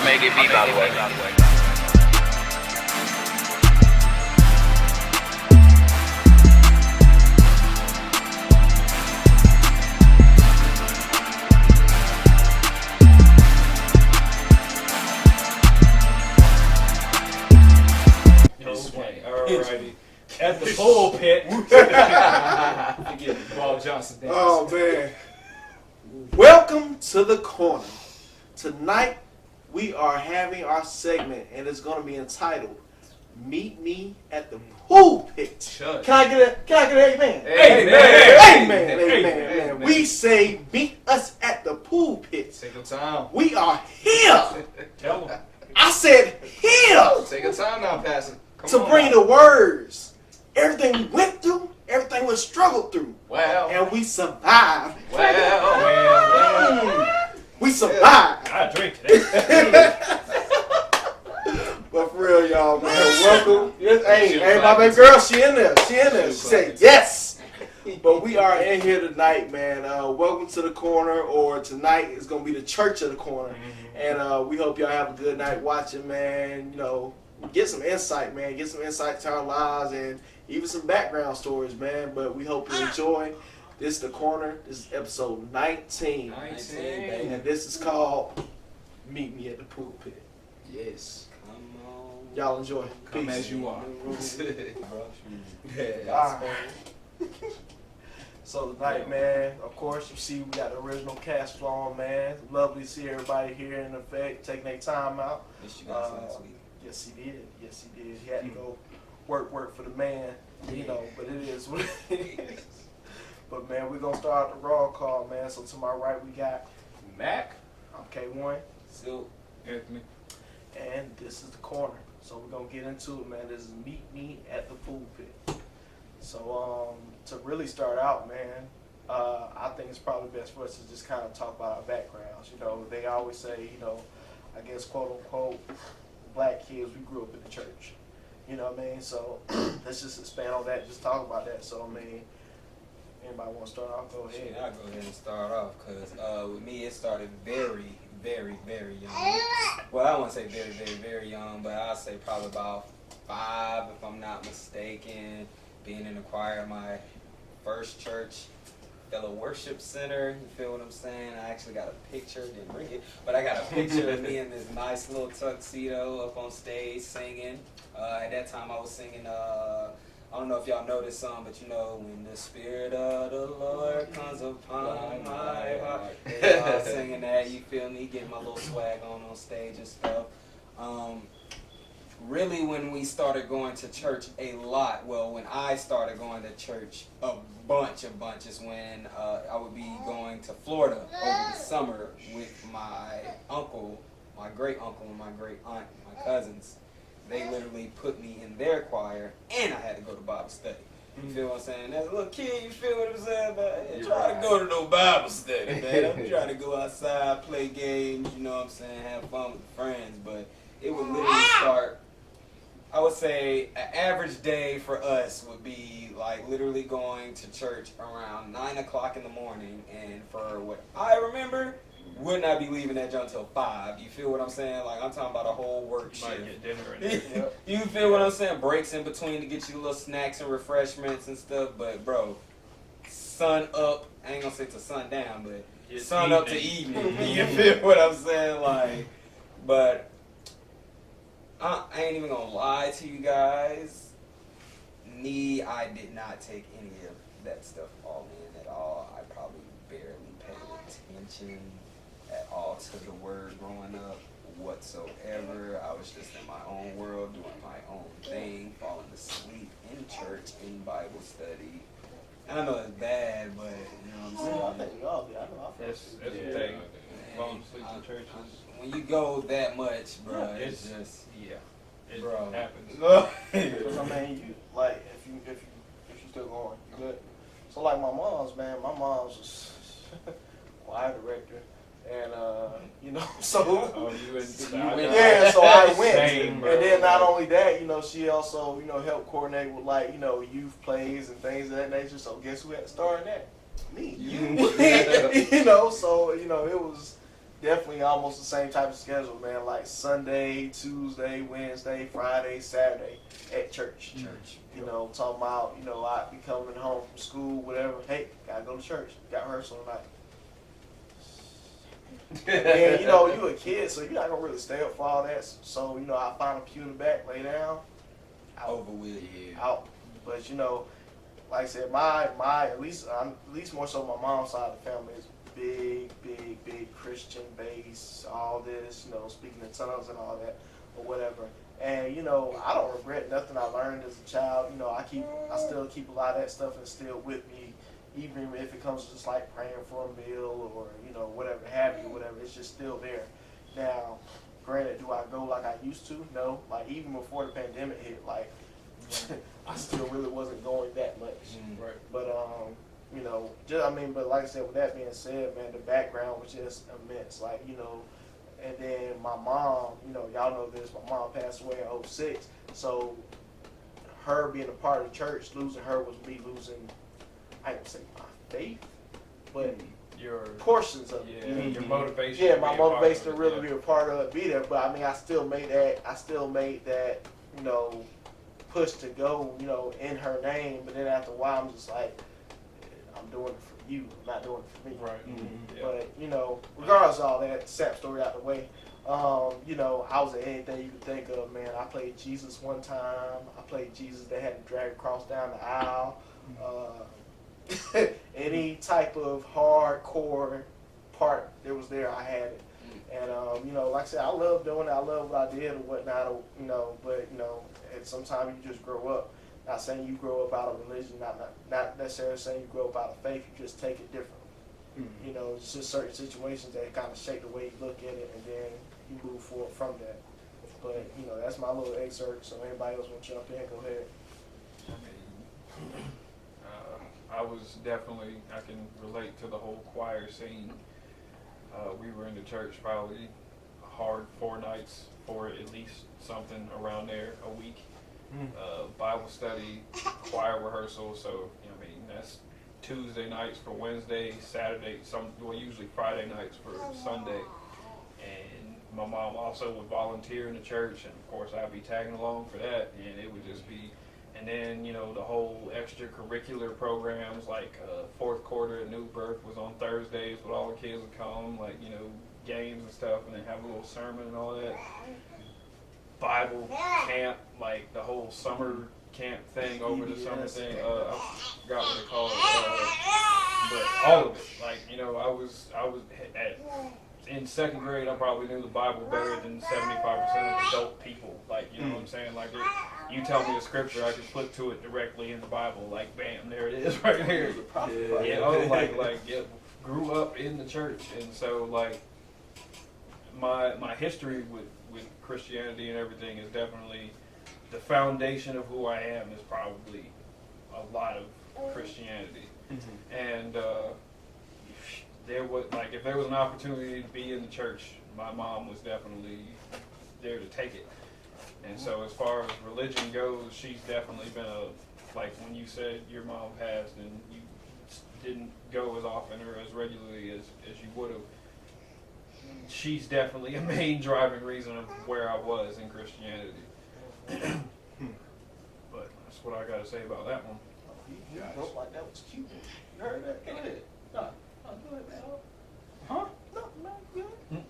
make it be, by the way. Alrighty. At the Pulpit. Bob Johnson. Oh man. Welcome to the corner. Tonight we are having our segment and it's gonna be entitled Meet Me at the Pulpit. Can I get an amen? Amen. We say meet us at the pulpit. Take your time. We are here. Tell them. I said here Take your time now, Pastor. to bring the words. Everything we went through, everything we struggled through. Well. And we survived. Well. We survived. I drink today. But for real, y'all, man, welcome. Yes, hey, my baby girl, she in there. She said yes. But we are in here tonight, man. Welcome to the corner, or tonight is going to be the church of the corner. And we hope y'all have a good night watching, man. You know, get some insight, man. Get some insight to our lives and even some background stories, man. But we hope you enjoy. This is the corner. This is episode 19. And this is called Meet Me at the Pulpit. Yes. Come on. Y'all enjoy. Come Peace. as you are. So tonight, man, of course, you see we got the original cast on, man. Lovely to see everybody here in effect, taking their time out. Missed you guys last week. Yes, he did. He had to go work for the man, you know, but it is what it is. But, man, we're going to start the raw call, man. So to my right, we got Mac. I'm K1. Still. Anthony. And this is the corner. So we're going to get into it, man. This is Meet Me at the Pulpit. So to really start out, man, I think it's probably best for us to just kind of talk about our backgrounds. You know, they always say, you know, I guess, quote unquote, black kids, we grew up in the church. You know what I mean? So let's just expand on that, just talk about that. So, I mean, anybody want to start off? Go ahead. Shit, I'll go ahead and start off because with me it started very, very, very young. Well, I don't want to say very, very, very young, but I'll say probably about 5 if I'm not mistaken. Being in the choir at my first church, fellow worship center, you feel what I'm saying? I actually got a picture, didn't bring it, but I got a picture of me in this nice little tuxedo up on stage singing. At that time I was singing, I don't know if y'all know this song, but you know, when the Spirit of the Lord comes upon my heart. I was singing that, you feel me, getting my little swag on stage and stuff. Really, when we started going to church a lot, well, when I started going to church a bunch is when I would be going to Florida over the summer with my uncle, my great uncle, and my great aunt, my cousins. They literally put me in their choir, and I had to go to Bible study. You feel what I'm saying? As a little kid, you feel what I'm saying? But I ain't trying to go to no Bible study, man. I'm trying to go outside, play games, you know what I'm saying, have fun with friends. But it would literally start, I would say an average day for us would be like literally going to church around 9 o'clock in the morning, and for what I remember, would not be leaving that junk until 5. You feel what I'm saying? Like, I'm talking about a whole work shift. Might get dinner in there. You feel what I'm saying? Breaks in between to get you little snacks and refreshments and stuff. But, bro, sun up, I ain't gonna say to sun down, but It's sun up to evening. You feel what I'm saying? Like, but I ain't even gonna lie to you guys. I did not take any of that stuff all in at all. I probably barely paid attention at all to the word growing up whatsoever. I was just in my own world, doing my own thing, falling asleep in church, in Bible study. And I know it's bad, but you know what I'm saying? I think we all do. I know. That's the thing. Falling asleep in church. When you go that much, bro, it's just It bro. happens. Because, I mean, you, like, if you still going, you good. So, like, my mom's was choir director. And, you know, so. Oh, you went. Yeah, so I went. Same, bro. And then not only that, you know, she also, you know, helped coordinate with, like, you know, youth plays and things of that nature. So guess who had to star in that? Me. You. You know, so, you know, it was definitely almost the same type of schedule, man. Like Sunday, Tuesday, Wednesday, Friday, Saturday at church. You know, talking about, you know, I be coming home from school, whatever. Hey, gotta go to church. Got rehearsal tonight. And you know, you a kid, so you're not gonna really stay up for all that. So, you know, I find a pew in the back, lay down, out. Over with, yeah. Out. But you know, like I said, my at least more so my mom's side of the family is big Christian base, all this, you know, speaking in tongues and all that, or whatever. And you know, I don't regret nothing I learned as a child. You know, I still keep a lot of that stuff instilled with me, even if it comes to just like praying for a meal or, you know, whatever have you, whatever. It's just still there. Now, granted, do I go like I used to? No. Like even before the pandemic hit, like I still really wasn't going that much. Right. But you know, but like I said, with that being said, man, the background was just immense. Like, you know, and then my mom, you know, y'all know this, my mom passed away in 2006. So her being a part of the church, losing her was me losing, I don't say my faith, but Your portions of it. your motivation. Yeah, to my be a part motivation to of it, really be a part of it, be there. But I mean, I still made that, you know, push to go, you know, in her name. But then after a while, I'm just like, I'm doing it for you, I'm not doing it for me. Right. Yeah. But, you know, regardless of all that, sad story out the way, you know, I was at anything you could think of, man. I played Jesus one time. I played Jesus that had to drag a cross down the aisle. Any type of hardcore part that was there, I had it. And, you know, like I said, I love doing it. I love what I did and whatnot, you know, but, you know, and sometimes you just grow up. Not saying you grow up out of religion, not necessarily saying you grow up out of faith, you just take it differently. Mm-hmm. You know, it's just certain situations that kind of shape the way you look at it, and then you move forward from that. But, you know, that's my little excerpt, so anybody else want to jump in, go ahead. I mean, I was definitely, I can relate to the whole choir scene. We were in the church probably a hard 4 nights for at least something around there a week. Bible study, choir rehearsal, so, you know, I mean, that's Tuesday nights for Wednesday, Saturday, usually Friday nights for Sunday. And my mom also would volunteer in the church, and of course I'd be tagging along for that, and it would just be, and then, you know, the whole extracurricular programs, like fourth quarter at New Birth was on Thursdays, but all the kids would come, like, you know, games and stuff, and then have a little sermon and all that. Bible camp, like the whole summer camp thing over the summer thing. I forgot what they call it. But all of it, like, you know, I was in 2nd grade. I probably knew the Bible better than 75% of adult people. Like, you know what I'm saying? Like, you tell me a scripture, I can flip to it directly in the Bible. Like, bam, there it is, right here. You know, grew up in the church, and so like my history with Christianity and everything is definitely the foundation of who I am is probably a lot of Christianity. And there was, like, if there was an opportunity to be in the church, my mom was definitely there to take it. And so as far as religion goes, she's definitely been like when you said your mom passed and you didn't go as often or as regularly as you would have, she's definitely a main driving reason of where I was in Christianity. But that's what I got to say about that one. You look like that was cute. You heard that? Go ahead. No, go ahead, man. Huh? No, man, good.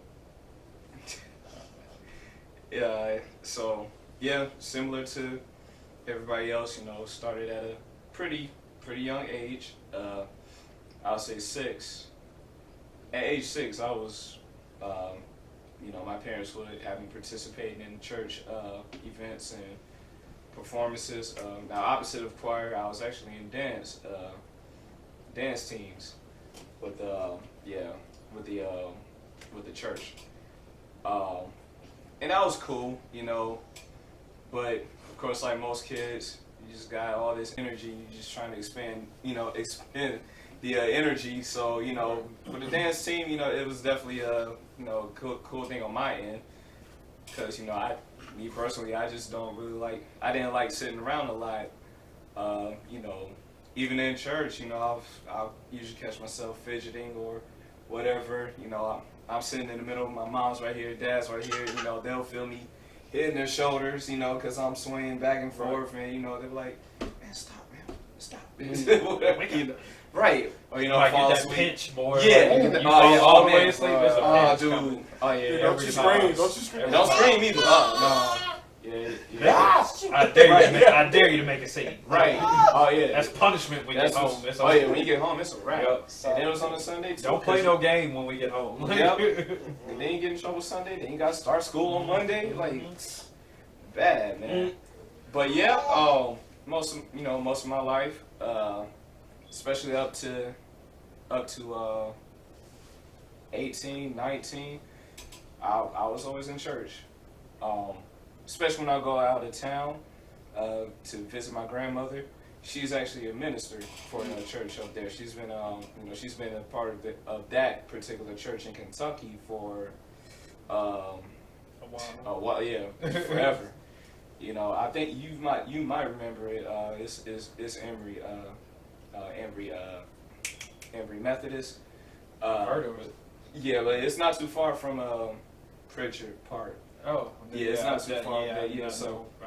Yeah, so, yeah, similar to everybody else, you know, started at a pretty young age. I'll say 6. At age 6, I was, you know, my parents would have me participating in church events and performances. Now, opposite of choir, I was actually in dance teams with the church. And that was cool, you know, but of course, like most kids, you just got all this energy, you're just trying to expend the energy. So, you know, for the dance team, you know, it was definitely a, you know, cool thing on my end, because, you know, me personally, I just don't really I didn't like sitting around a lot. You know, even in church, you know, I'll usually catch myself fidgeting or whatever. I'm sitting in the middle. My mom's right here, dad's right here. They'll feel me hitting their shoulders, because I'm swinging back and forth, and they're like, man, stop, man, stop. Whatever, right. Or might fall get that asleep. pinch more. Yeah. Like, you fall all the way asleep. There's a Oh, pinch dude. coming. Oh, yeah. Don't you scream. Don't you scream. Don't scream either. No. Yeah. I dare you to make a scene. Right. Oh, yeah. That's punishment when you get home. It's over. When you get home, it's a wrap. Yep. And then it was on a Sunday, too. Don't play no game when we get home. Yep. And then you get in trouble Sunday. Then you got to start school on Monday. Like, bad, man. But, yeah, most of my life, especially up to 18, 19, I was always in church. Especially when I go out of town to visit my grandmother. She's actually a minister for a church up there. She's been she's been a part of that particular church in Kentucky for A while. forever. I think you might remember it. It's Embry Methodist. Heard of it. Yeah, but it's not too far from Pritchard Park. Oh, Yeah, it's not too far. Yeah, I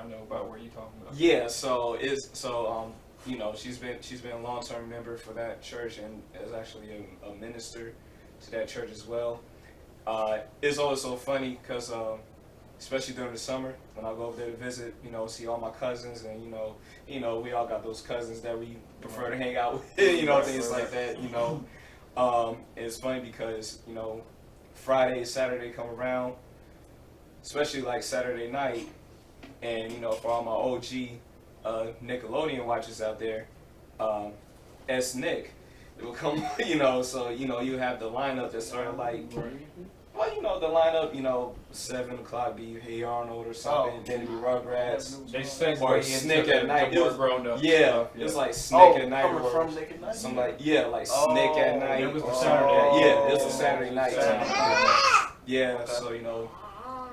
know about where you're talking about. Yeah, she's been a long-term member for that church and is actually a minister to that church as well. It's always so funny because especially during the summer when I go over there to visit, see all my cousins and we all got those cousins that we prefer to hang out with, things like that. It's funny because Friday, Saturday come around, especially like Saturday night, and for all my OG Nickelodeon watchers out there, S Nick, it will come, so you have the lineup that started like, well, the lineup, 7 o'clock be Hey Arnold or something, then it be Rugrats, They segue or into Snick at Night. the more grown up Yeah, stuff, it was like Snick at Night. Coming from Nick at Night? Some like Snick at Night. It was the Saturday. Yeah, it was the Saturday night. Saturday. Yeah, Okay. so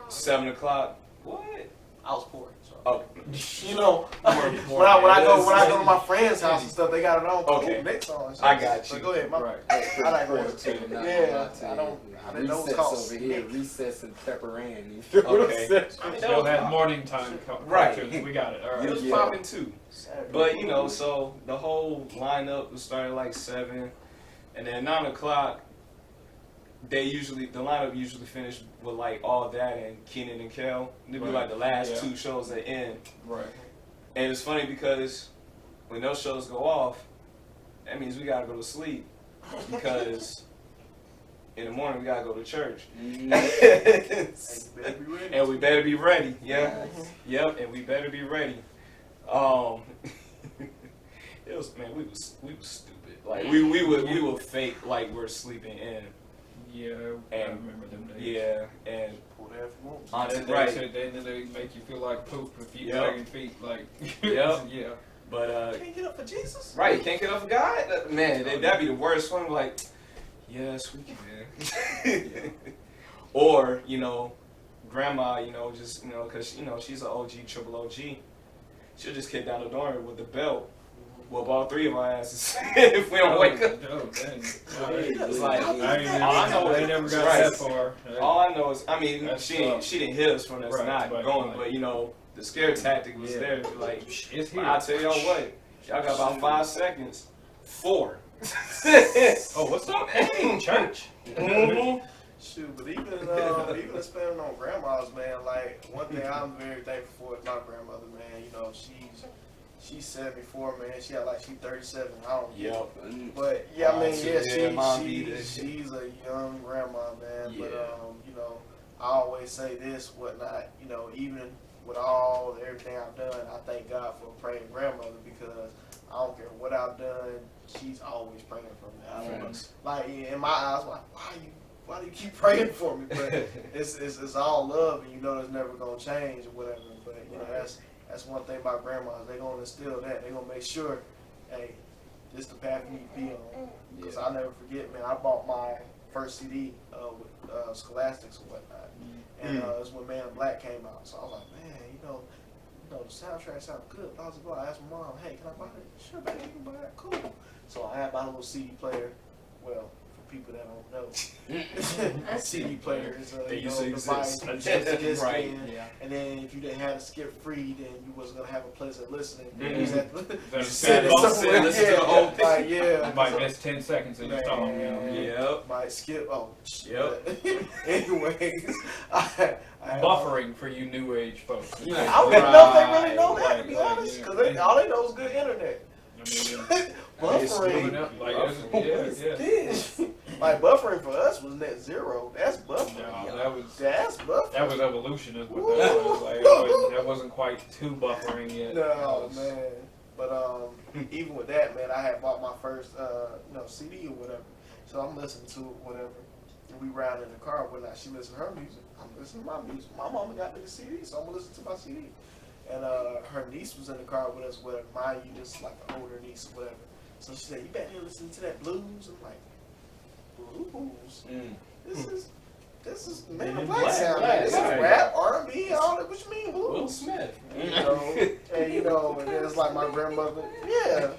7 o'clock. What? I was poor. So. Oh, when I go to my friend's house and stuff, they got it on. Okay. Ooh, next song. I got So you. go ahead. Right. I like Important too, Red. not Yeah, gonna lie to I you. don't. I didn't know it was Recess called over here. Snick. Recess and pepperoni. Okay. Still had morning time Right. cartoons. We got it. All it right. was Yeah. popping too. But so the whole lineup was started like 7, and then 9 o'clock. The lineup usually finished with like All That and Kenan and Kel. It'd be Right. like the last Yeah. 2 shows that end. Right. And it's funny because when those shows go off, that means we gotta go to sleep because in the morning we gotta go to church. And we better be ready. Yeah. Nice. Yep. And we better be ready. It was, man, we was stupid. Like we would fake like we're sleeping in. Yeah, I And remember them days. yeah, and Pull that from home. honestly, They right. said they make you feel like poop if you Yep. drag your feet. Like, Yep. yeah. But Can't get up for Jesus. right, can't get off of God. Man, that'd be the worst one. Like, yes, we can. Or grandma, just because she's an OG, triple OG. She'll just kick down the door with the belt. Whoop all 3 of our asses if we don't wake up. Oh, dang. It's like, I know they never got right. that far. All I know is, That's she tough. didn't hit us from us Right, not right, going, right. but the scare tactic was Yeah. there. Like, It's here. I'll tell y'all what, y'all got about 5 seconds. 4. Oh, what's up? Hey, church. Mhm. Shoot, but even spending on grandmas, man. Like one thing I'm very thankful for is my grandmother, man. She's 74, man. She's 37. I don't. Yep. But yeah, I mean, She's she's a young grandma, man. Yeah. But I always say this, whatnot. Even with everything I've done, I thank God for a praying grandmother because I don't care what I've done, she's always praying for me. I don't know. Like in my eyes, like why do you keep praying for me? But it's all love, and it's never gonna change or whatever. But that's one thing about grandmas. They're gonna instill that. They're gonna make sure, hey, this the path you need to be on. Because I'll never forget, man. I bought my first CD with Scholastics or whatnot, and it's when Man in Black came out. So I was like, man, the soundtrack sounds good. Blah, blah, blah. I asked my mom, hey, can I buy it? Sure, baby, you can buy it. Cool. So I had my little CD player. Well, for people that don't know. CD players, They you used know, to device, exist. you put the disc Right, in, yeah. and then if you didn't have the skip free, then you wasn't gonna have a pleasant listening. Mhm. You just had to That's sit it. somewhere. Listen to the whole thing. Like, yeah. You might miss 10 seconds of your song. Yep. Might skip. Oh, Yep. Anyways, I Buffering for you new age folks. I don't even know if they really know that, to Right, be right, honest, yeah. because all they know is good internet. I mean, Buffering. like, What is this? Like buffering for us was net zero. That's buffering. No, That's buffering. that was evolution, is what that was. Like, that wasn't quite too buffering yet. No, man. But even with that, man, I had bought my first CD or whatever. So I'm listening to it, whatever. And we ride in the car, whatnot. She listens to her music. I'm listening to my music. My mama got me the CD, so I'm gonna listen to my CD. And her niece was in the car with us, whatever. Mind you, this is like an older niece or whatever. So she said, "You back here listening to that blues?" I'm like, "Blues? This is Man in Black sound. This is rap, R&B, all that. What you mean blues?" Will Smith. And it's like my grandmother. Yeah.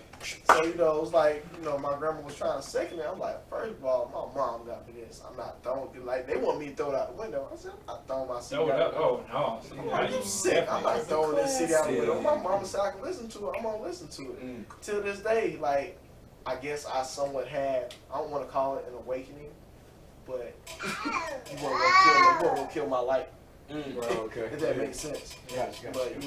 So it was like my grandma was trying to second it. I'm like, first of all, my mom got me this. I'm not throwing it. Like they want me to throw it out the window. I said, I'm not throwing my CD out the window. Oh no! See, I'm like, you sick. I'm not throwing this CD out the window. My mama said I can listen to it. I'm gonna listen to it. Till this day, like I guess I somewhat had. I don't want to call it an awakening, but you want to kill my light. Okay. If that makes sense. Gotcha. But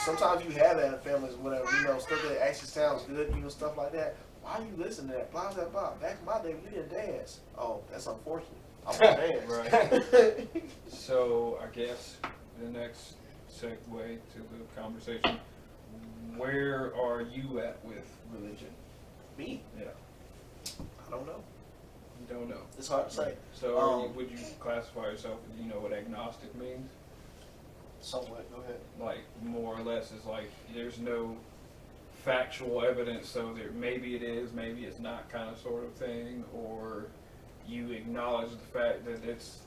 sometimes you have that in families, whatever. Stuff that actually sounds good, stuff like that. Why do you listen to that? Blah blah blah. Back in my day, we didn't dance. Oh, that's unfortunate. I'm gonna dance. Right. So I guess the next segue to the conversation: where are you at with religion? Me? Yeah. I don't know. You don't know. It's hard to say. So would you classify yourself? Do you know what agnostic means? Somewhat. Go ahead. Like more or less is like there's no factual evidence, so there maybe it is, maybe it's not, kind of sort of thing, or you acknowledge the fact that it's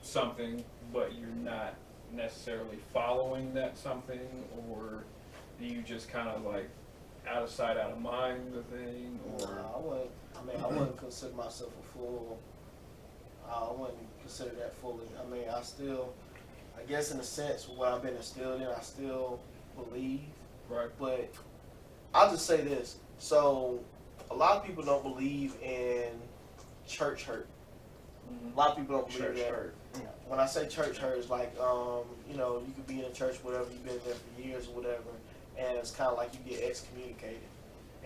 something, but you're not necessarily following that something, or do you just kind of like out of sight, out of mind the thing, or? I wouldn't consider myself a full. I wouldn't consider that fully. I guess in a sense, what I've been instilled in, I still believe. Right. But I'll just say this. So a lot of people don't believe in church hurt. A lot of people don't believe Church that. hurt. When I say church hurt, it's like, you could be in a church, whatever, you've been there for years or whatever, and it's kind of like you get excommunicated.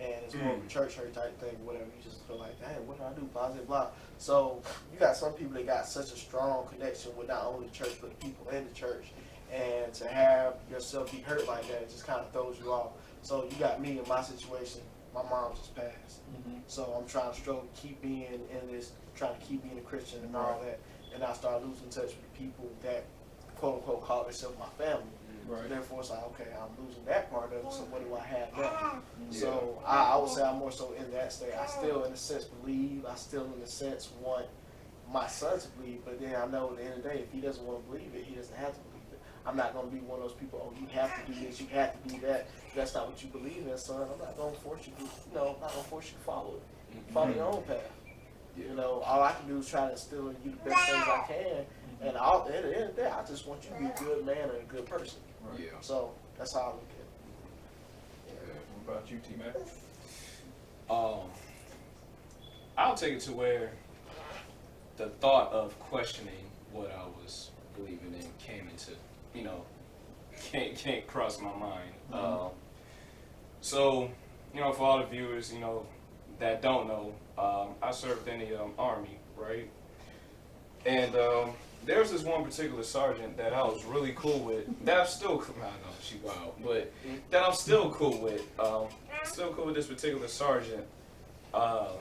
And it's more of a church hurt type thing, whatever. You just feel like, dang, what do I do? Blah, blah, blah. So you got some people that got such a strong connection with not only the church, but the people in the church. And to have yourself be hurt like that, it just kind of throws you off. So you got me in my situation. My mom just passed. So I'm trying to struggle to keep being in this, trying to keep being a Christian and all that. And I start losing touch with the people that, quote unquote, call themselves my family. Right. Therefore, it's like, okay, I'm losing that part of it, so what do I have now? So I would say I'm more so in that state. I still, in a sense, believe. I still, in a sense, want my son to believe. But then I know at the end of the day, if he doesn't want to believe it, he doesn't have to believe it. I'm not going to be one of those people, oh, you have to do this, you have to do that. If that's not what you believe in, son, I'm not going to force you to, I'm not going to force you to follow it. Follow your own path. All I can do is try to instill in you the best things I can. And at the end of the day, I just want you to be a good man and a good person. Right. Yeah. So that's how I look at it. What about you, T-Mac? I'll take it to where the thought of questioning what I was believing in came into, can't cross my mind. So, for all the viewers, that don't know, I served in the Army, right? And there was this one particular sergeant that I was really cool with. That I'm still cool. I know she wild, but that I'm still cool with. Still cool with this particular sergeant. Right.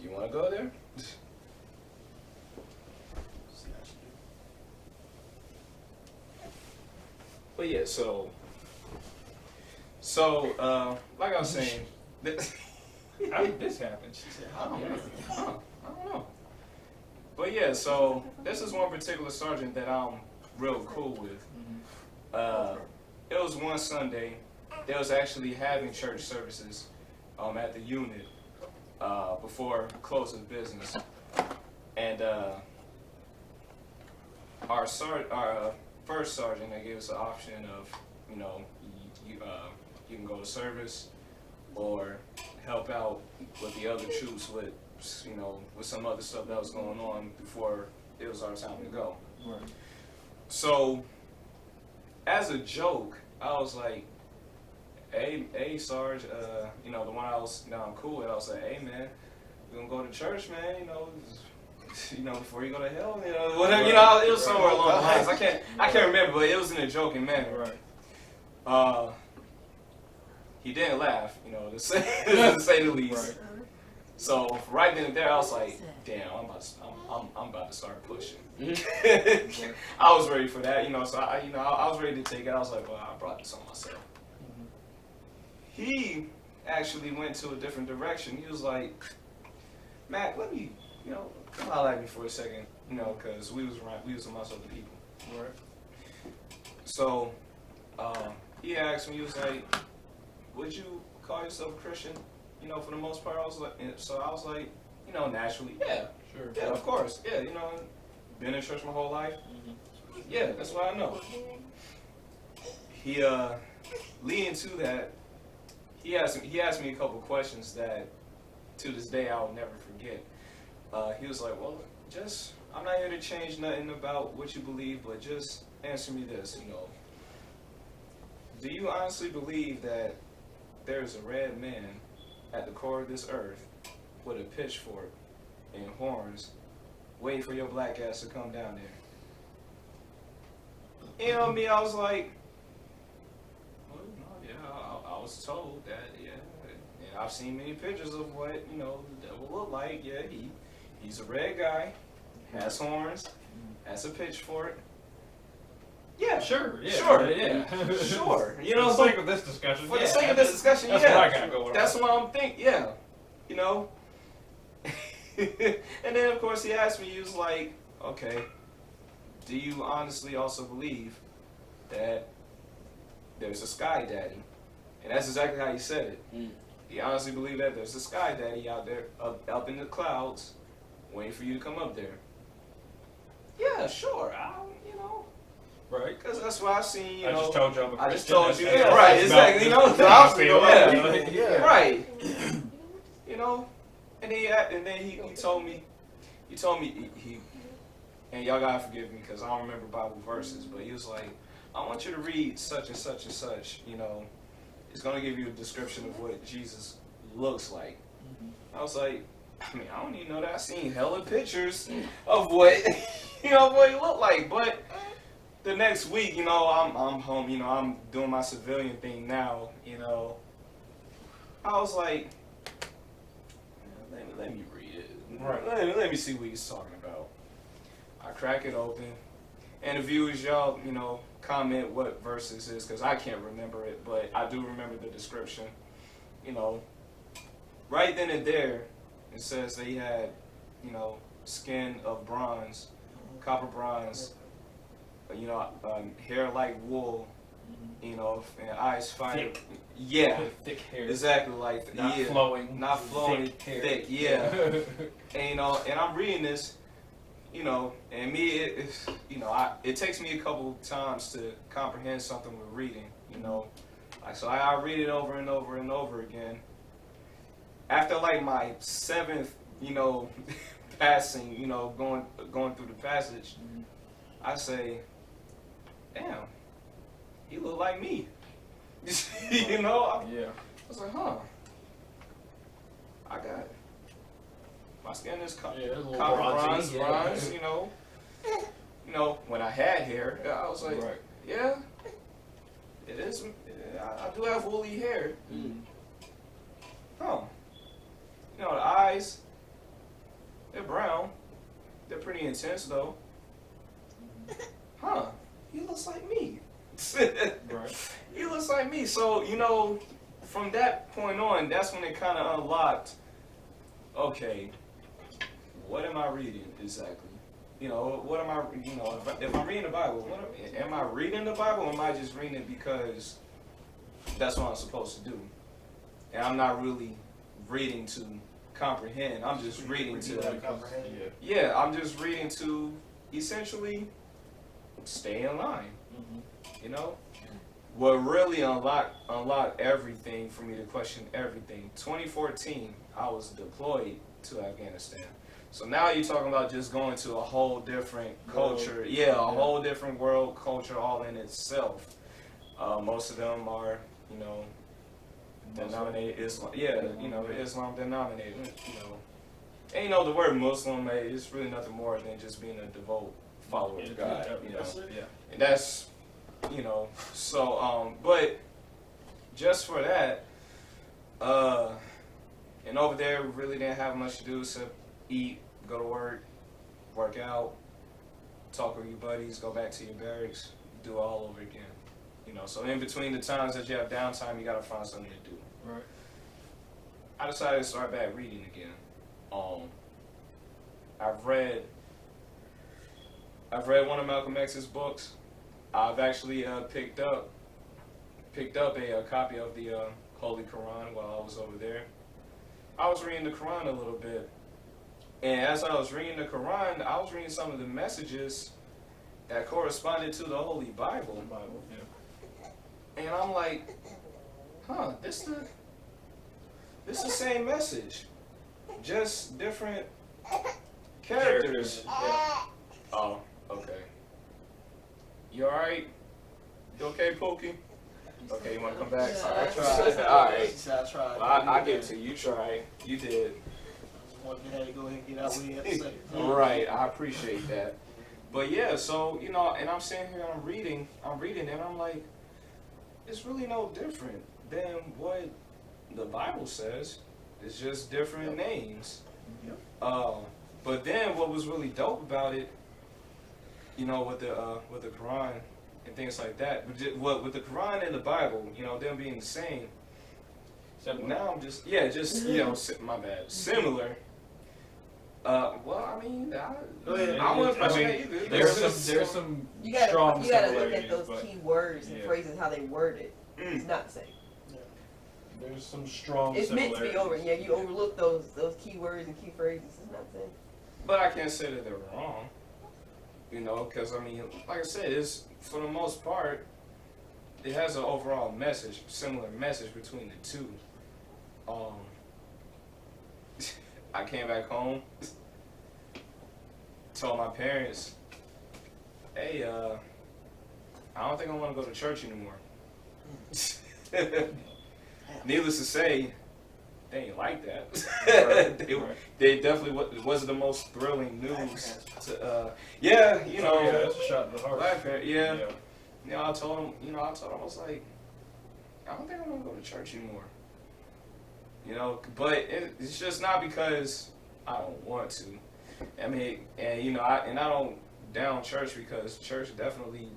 You want to go there? But yeah, so like I was saying. How did this happen? I don't know. But yeah, so this is one particular sergeant that I'm real cool with. It was one Sunday, they was actually having church services at the unit before closing business, and our first sergeant, they gave us an option of, you can go to service or help out with the other troops with some other stuff that was going on before it was our time to go. Right. So, as a joke, I was like, hey Sarge, the one I'm cool with, I was like, hey man, we gonna go to church, man, before you go to hell, whatever, Right. It was somewhere along the lines. I can't remember, but it was in a joking manner. Right. He didn't laugh, to say the least. Right. So right then and there, I was like, damn, I'm about to start pushing. I was ready for that, so I was ready to take it. I was like, well, I brought this on myself. Mm-hmm. He actually went to a different direction. He was like, Mac, let me, come holler at me for a second, because we was amongst other people. Right. So he asked me, he was like, would you call yourself a Christian? For the most part, I was like, naturally, yeah. Sure. Yeah, of course. Yeah, been in church my whole life. Mm-hmm. Yeah, that's what I know. He leading to that, he asked me a couple questions that to this day I'll never forget. He was like, well, I'm not here to change nothing about what you believe, but just answer me this, do you honestly believe that there's a red man at the core of this earth with a pitchfork and horns waiting for your black ass to come down there? I was like, well, no, yeah, I was told that, yeah. And I've seen many pictures of what, the devil look like. Yeah, he's a red guy, has horns, has a pitchfork. Yeah, Sure. Yeah. Sure. Yeah. Sure. For the sake of this discussion. For the sake of this discussion, that's yeah. what I got going on. That's what I'm thinking. Yeah. And then of course he asked me. He was like, "Okay, do you honestly also believe that there's a sky daddy?" And that's exactly how he said it. Mm. He honestly believed that there's a sky daddy out there, up in the clouds, waiting for you to come up there. Yeah, sure. Right. Because that's what I've seen, I just told you I'm a Christian. I just told you, That's- right, that's exactly, about- I feel yeah. yeah. right, and then he told me, and y'all gotta forgive me because I don't remember Bible verses, but he was like, I want you to read such and such and such, it's gonna give you a description of what Jesus looks like. Mm-hmm. I was like, I don't even know that. I've seen hella pictures of what, what he looked like, but the next week, I'm home, I'm doing my civilian thing now, I was like, let me read it. Right. Let me see what he's talking about. I crack it open. And the viewers, y'all, comment what verse this is, because I can't remember it, but I do remember the description. Right then and there, it says that he had, skin of bronze, copper bronze, hair like wool, and eyes fire. Thick. Yeah, Thick hair. Exactly, like Not flowing. not flowing, Thick hair. thick. Yeah, and and I'm reading this, and me, it takes me a couple times to comprehend something we're reading, so I read it over and over and over again. After like my seventh, passing, going through the passage, I say, damn, he look like me. Yeah. I was like, huh. I got it. My skin is copper bronze, when I had hair, I was like, Right. yeah, it is. I do have woolly hair. Huh. The eyes, they're brown. They're pretty intense though. Huh. He looks like me. Right. He looks like me. So, from that point on, that's when it kind of unlocked, okay, what am I reading exactly? What am I, if I'm reading the Bible, am I reading the Bible or am I just reading it because that's what I'm supposed to do? And I'm not really reading to comprehend. I'm just reading to comprehend. yeah. I'm just reading to essentially stay in line. Mm-hmm. You know, what really unlocked everything for me to question everything. 2014, I was deployed to Afghanistan. So now you're talking about just going to a whole different culture. Yeah, a whole different world culture all in itself. Most of them are, you know, denominated Islam. Yeah, you know, Islam denominated. You know, and you know the word Muslim, it's really nothing more than just being a devout follower of God. You know, and that's, you know, so but just for that, and over there really didn't have much to do except eat, go to work out, talk with your buddies, go back to your barracks, do it all over again. You know, so in between the times that you have downtime, you gotta find something to do. Right. I decided to start back reading again. I've read one of Malcolm X's books. I've actually picked up a copy of the Holy Quran while I was over there. I was reading the Quran a little bit, and as I was reading the Quran, I was reading some of the messages that corresponded to the Holy Bible. The Bible, yeah. And I'm like, this the same message, just different characters. Yeah. Oh, okay. You alright? You okay, Pokey? Okay, you want to come back? I tried. Alright. I tried. Well, I give it to you. You tried. You did. I wanted to have you go ahead and get out what you had to say. Right. I appreciate that. But yeah, so, you know, and I'm sitting here, I'm reading, and I'm like, it's really no different than what the Bible says. It's just different names. Yep. But then what was really dope about it, you know, with the Quran and things like that, with the Quran and the Bible, you know, them being the same. Now I'm just you know, my bad, similar. Well, I mean, I wouldn't question that either. There's some strong you gotta look similarities, at those but key words and phrases, how they word it. It's not the same. there's some strong It's meant similarities. to be over. Yeah, you overlook those key words and key phrases. It's not the same. But I can't say that they're wrong. You know, because I mean, like I said, it's for the most part, it has an overall message, similar message between the two. I came back home, told my parents, hey, I don't think I want to go to church anymore. Needless to say, they ain't like that. They definitely wasn't the most thrilling news. Yeah, you know, that's a shot in the heart. black parent, yeah. You know, I told him, I was like, I don't think I want to go to church anymore. You know, but it's just not because I don't want to. I mean, and you know, I don't down church because church definitely,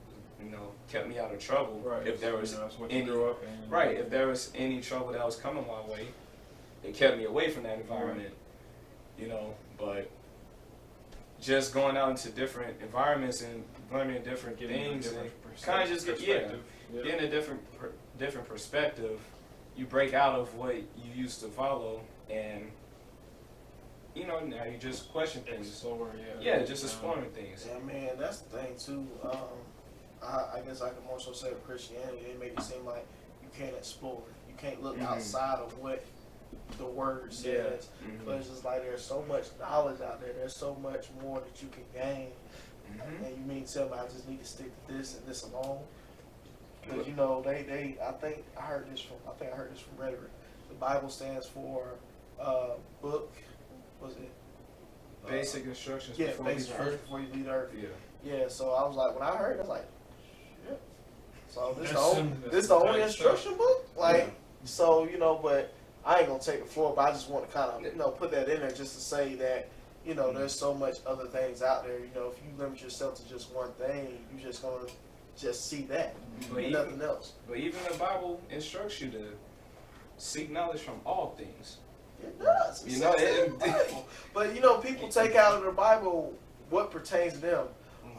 you know, kept me out of trouble. Right. If there was any, right, if there was any trouble that was coming my way, it kept me away from that environment. You know, but just going out into different environments and learning different things and kind of just getting a different perspective. You break out of what you used to follow, and you know, now you just question things. Just exploring things. Yeah, man, that's the thing too. I guess I could more so say with Christianity, they make it seem like you can't explore. You can't look outside of what the word says. But it's just like there's so much knowledge out there. There's so much more that you can gain. And you mean tell me I just need to stick to this and this alone? Because you know I think I heard this from rhetoric. The Bible stands for book. Was it basic instructions? Yeah, before basic instructions before you leave Earth. Yeah. Yeah. So I was like, when I heard it, I was like, shit. So this the only instruction book, like. So you know, but I ain't gonna take the floor. But I just want to kind of put that in there just to say that. You know, there's so much other things out there. You know, if you limit yourself to just one thing, you're just gonna just see that, nothing else. But even the Bible instructs you to seek knowledge from all things. It does. You know, but you know, people take out of the Bible what pertains to them.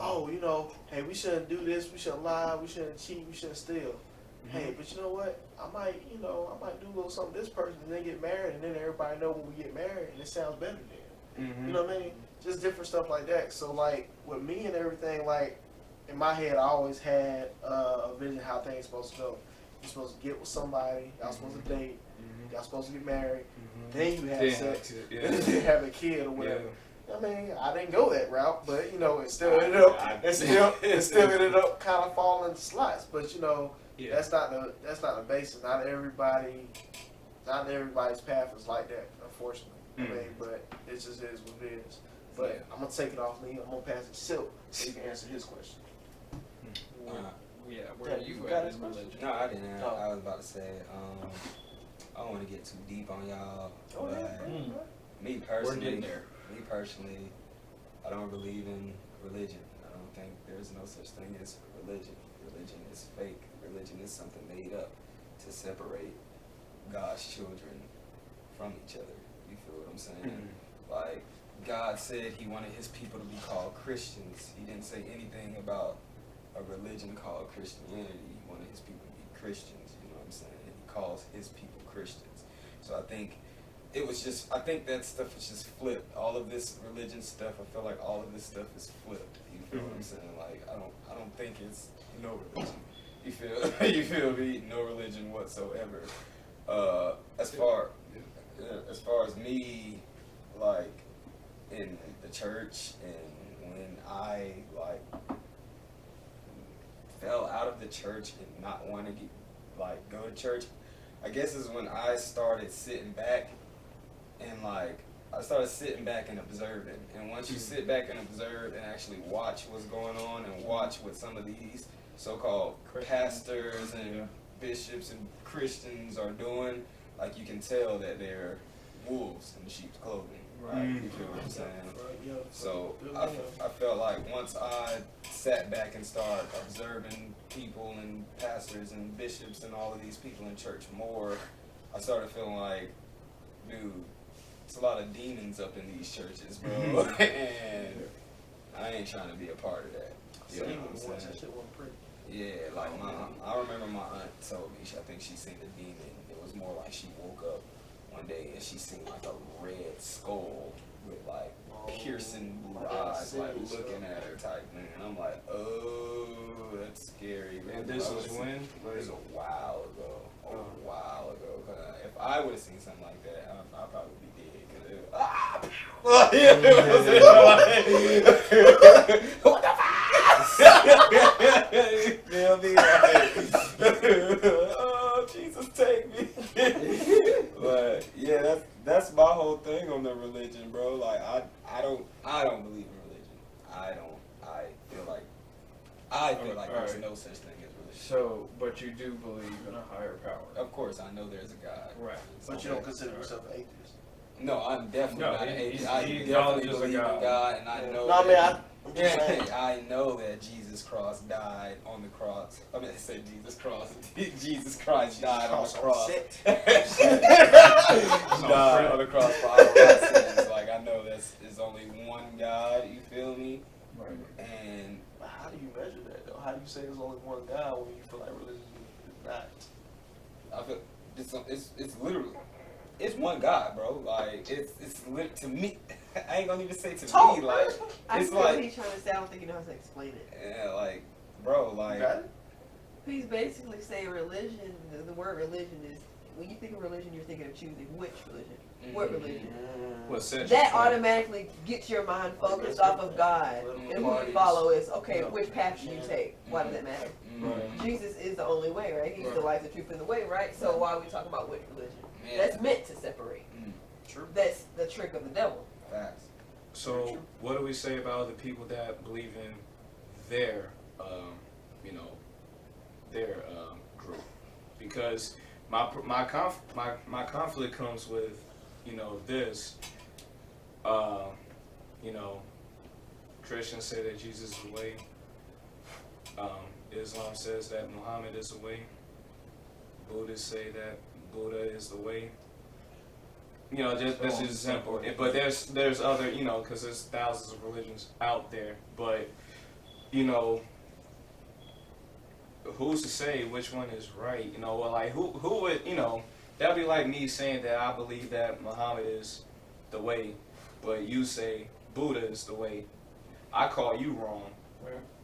Oh, you know, hey, we shouldn't do this. We shouldn't lie. We shouldn't cheat. We shouldn't steal. hey, but you know what? I might do a little something to this person and then get married, and then everybody know when we get married, and it sounds better then. Mm-hmm. You know what I mean? Just different stuff like that. So like with me and everything, like in my head, I always had a vision how things supposed to go. You're supposed to get with somebody. Y'all supposed to date. Y'all supposed to get married. Then you have sex. Then have a kid or whatever. I mean, I didn't go that route, but you know, it still ended up kind of falling into slots. But you know, that's not the basis. Not everybody's path is like that, unfortunately. I mean, but it just is what it is. But I'm gonna take it off me. I'm gonna pass it to Silk so you can answer his question. Where you got at his in question? religion? No, I didn't. Oh. I was about to say, I don't want to get too deep on y'all, Oh, but yeah. me We're getting there. I don't believe in religion. I don't think there's no such thing as religion. Religion is fake. Religion is something made up to separate God's children from each other. You feel what I'm saying? Like, God said he wanted his people to be called Christians. He didn't say anything about a religion called Christianity. He wanted his people to be Christians, you know what I'm saying? And he calls his people Christians. So I think that stuff is just flipped. All of this religion stuff, I feel like all of this stuff is flipped. You feel what I'm saying? Like I don't think it's no religion. You feel me? No religion whatsoever. As far as me, like in the church, and when I like fell out of the church and not want to go to church, I guess is when I started sitting back and observing. And once you sit back and observe and actually watch what's going on and watch what some of these so-called pastors and bishops and Christians are doing, like you can tell that they're wolves in sheep's clothing. Right. You feel what I'm saying? So I felt like once I sat back and started observing people and pastors and bishops and all of these people in church more, I started feeling like, dude, it's a lot of demons up in these churches, bro. And I ain't trying to be a part of that. You know what I'm saying? Yeah, like I remember my aunt told me, I think she seen a demon. It was more like she woke up one day and she seen like a red skull with like piercing blue eyes, like looking at her type thing. And I'm like, oh, that's scary. And this was when? It was a while ago. A while ago. If I would have seen something like that, I'd probably be dead. What the fuck? You feel me? Oh, Jesus, take me. But yeah, that's my whole thing on the religion, bro. Like I don't believe in religion. I feel like there's no such thing as religion. So, but you do believe in a higher power. Of course, I know there's a God. Right. But you don't consider yourself an atheist. No, I'm definitely not an atheist. I he definitely acknowledges believe a in God. God, and I know I know that Jesus Christ died on the cross. I mean, I said Jesus Christ. Jesus Christ died on the cross. Died on the cross for all of our sins. Like, I know there's only one God, you feel me? Right. And how do you measure that, though? How do you say there's only one God when you feel like religion is not? I feel it's literally, it's one God, bro. Like, it's to me. I ain't gonna even say to me, like, I it's feel like, he's trying to say, I don't think he knows how to explain it. yeah, like, bro, like, He's basically saying religion, the word religion is, when you think of religion, you're thinking of choosing which religion. What religion? That automatically gets your mind focused off of God and who you follow is, okay, which path do you take? Why does that matter? Jesus is the only way, right? He's the life, the truth, and the way, right? So why are we talking about which religion? That's meant to separate. True. That's the trick of the devil. Facts. So what do we say about the people that believe in their, group? Because my conflict comes with, this. Christians say that Jesus is the way. Islam says that Muhammad is the way. Buddhists say that Buddha is the way. That's just simple. But there's other, because there's thousands of religions out there. But, who's to say which one is right? You know, well, like who would, you know, that'd be like me saying that I believe that Muhammad is the way, but you say Buddha is the way. I call you wrong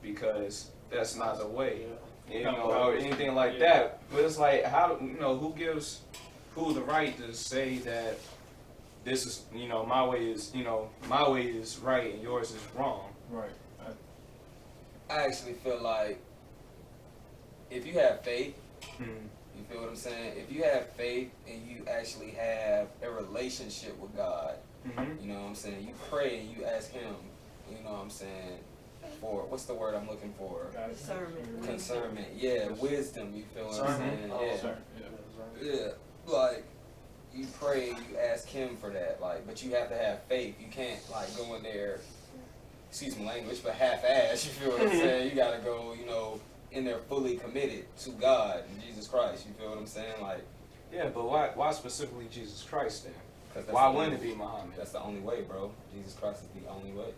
because that's not the way, you know, or anything like that. But it's like, how, you know, who gives who the right to say that this is, you know, my way is, you know, my way is right and yours is wrong. Right. I actually feel like if you have faith, Hmm. you feel what I'm saying? If you have faith and you actually have a relationship with God, Mm-hmm. you know what I'm saying? You pray and you ask Him, you know what I'm saying, for, what's the word I'm looking for? Concernment. Yeah, wisdom, you feel what I'm saying? Yeah. Like, you pray, you ask Him for that, like, but you have to have faith. You can't, like, go in there, excuse my language, but half-ass, you feel what I'm saying? You gotta go, you know, in there fully committed to God and Jesus Christ, you feel what I'm saying? Like, Yeah, but why specifically Jesus Christ then? 'cause that's Why the wouldn't only- it be Muhammad? That's the only way, bro. Jesus Christ is the only way.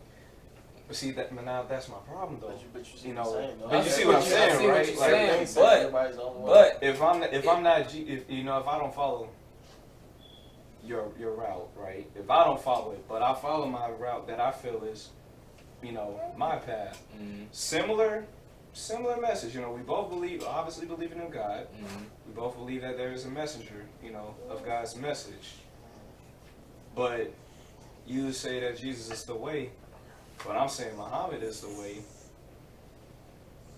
But see, that, but now that's my problem though. But you see You what know, I'm saying, though. but you see what I'm I see saying, what right? you're Like, saying. Everything's but- everybody's own way. But if I'm not, if you know, if I don't follow your route, right? If I don't follow it, but I follow my route that I feel is, you know, my path. Similar message. You know, we both obviously believing in God. We both believe that there is a messenger, you know, of God's message. But you say that Jesus is the way, but I'm saying Muhammad is the way.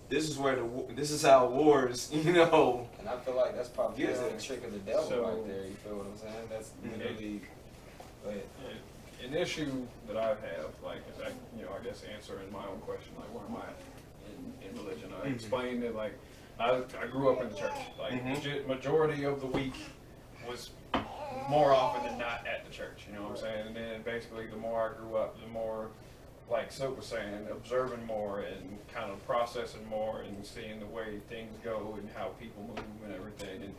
This is how wars, you know. And I feel like that's probably Yeah. the trick of the devil So- right there. You feel what I'm saying? That's literally. Go ahead. An issue that I have, like, is I, you know, I guess answering my own question, like, where am I in religion? I explained that, like, I grew up in the church. Like, majority of the week was more often than not at the church. You know what I'm saying? And then basically, the more I grew up, the more, like Silk was saying, observing more and kind of processing more and seeing the way things go and how people move and everything. And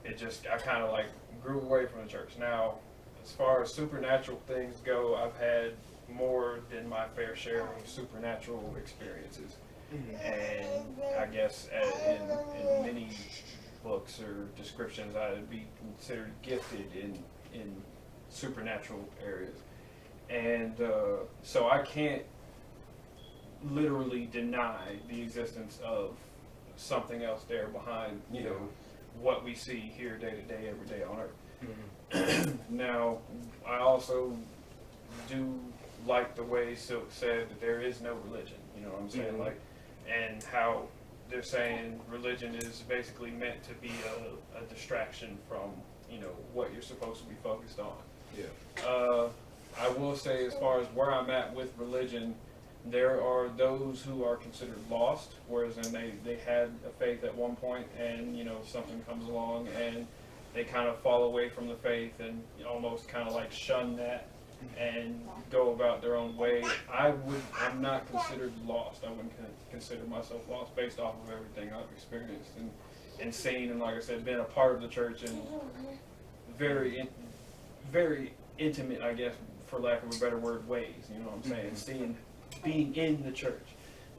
it just, I kind of like grew away from the church. Now, as far as supernatural things go, I've had more than my fair share of supernatural experiences. And I guess in many books or descriptions, I'd be considered gifted in supernatural areas. And so I can't literally deny the existence of something else there behind, you know, what we see here day to day, every day on Earth. Now, I also do like the way Silk said that there is no religion, you know what I'm saying? Like, and how they're saying religion is basically meant to be a distraction from, you know, what you're supposed to be focused on. I will say, as far as where I'm at with religion, there are those who are considered lost, whereas they had a faith at one point, and, you know, something comes along and they kind of fall away from the faith and almost kind of like shun that and go about their own way. I'm not considered lost. I wouldn't consider myself lost based off of everything I've experienced and seen, and like I said, been a part of the church in very intimate, I guess, for lack of a better word, ways. You know what I'm saying? Being in the church.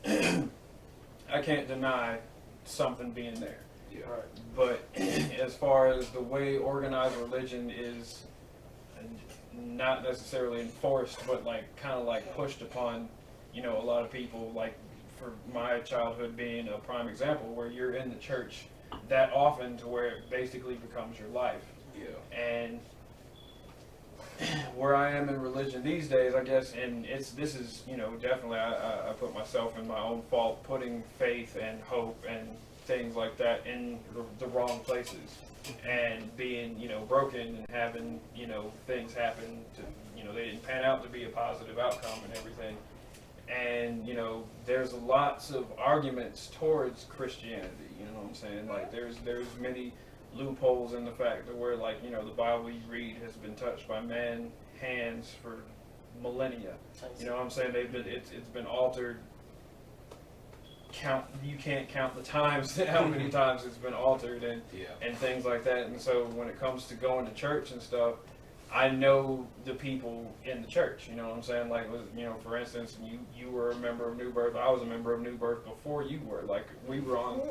I can't deny something being there. But as far as the way organized religion is not necessarily enforced, but like kind of like pushed upon, you know, a lot of people, like for my childhood being a prime example, where you're in the church that often to where it basically becomes your life. And where I am in religion these days, I guess, and this is, you know, definitely I put myself in my own fault, putting faith and hope and things like that in the wrong places, and being, you know, broken and having, you know, things happen to, you know, they didn't pan out to be a positive outcome and everything. And, you know, there's lots of arguments towards Christianity, you know what I'm saying? Like, there's many loopholes in the fact that where, like, you know, the Bible you read has been touched by man's hands for millennia. You know what I'm saying? It's been altered. You can't count the times, how many times it's been altered and things like that. And so when it comes to going to church and stuff, I know the people in the church, you know what I'm saying? Like, you know, for instance, you were a member of New Birth. I was a member of New Birth before you were. Like, we were on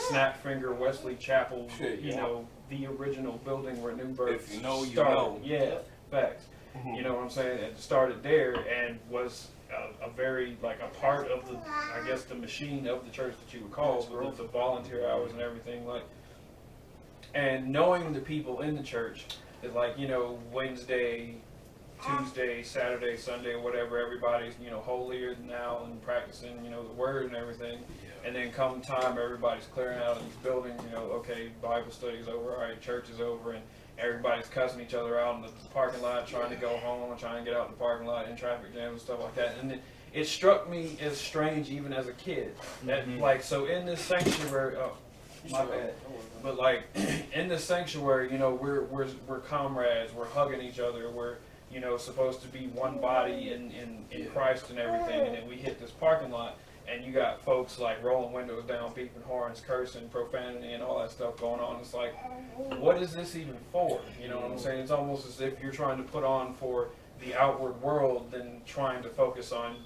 Snapfinger Wesley Chapel, you know, the original building where New Birth If you know, you started. know. Yeah, facts. You know what I'm saying? It started there and was a very, like, a part of the, I guess, the machine of the church that you would call, with the volunteer hours and everything. Like, and knowing the people in the church is like, you know, Wednesday, Tuesday, Saturday, Sunday, whatever, everybody's, you know, holier now and practicing, you know, the word and everything. Yeah. And then come time, everybody's clearing out of these buildings, you know, okay, Bible study's over, all right, church is over, and everybody's cussing each other out in the parking lot, trying to go home, trying to get out in the parking lot in traffic jams and stuff like that. And it struck me as strange even as a kid. That, like, so in this sanctuary, my bad. But like in the sanctuary, you know, we're comrades, we're hugging each other, we're, you know, supposed to be one body in Christ and everything, and then we hit this parking lot and you got folks like rolling windows down, beeping horns, cursing, profanity and all that stuff going on. It's like, what is this even for? You know what I'm saying? It's almost as if you're trying to put on for the outward world than trying to focus on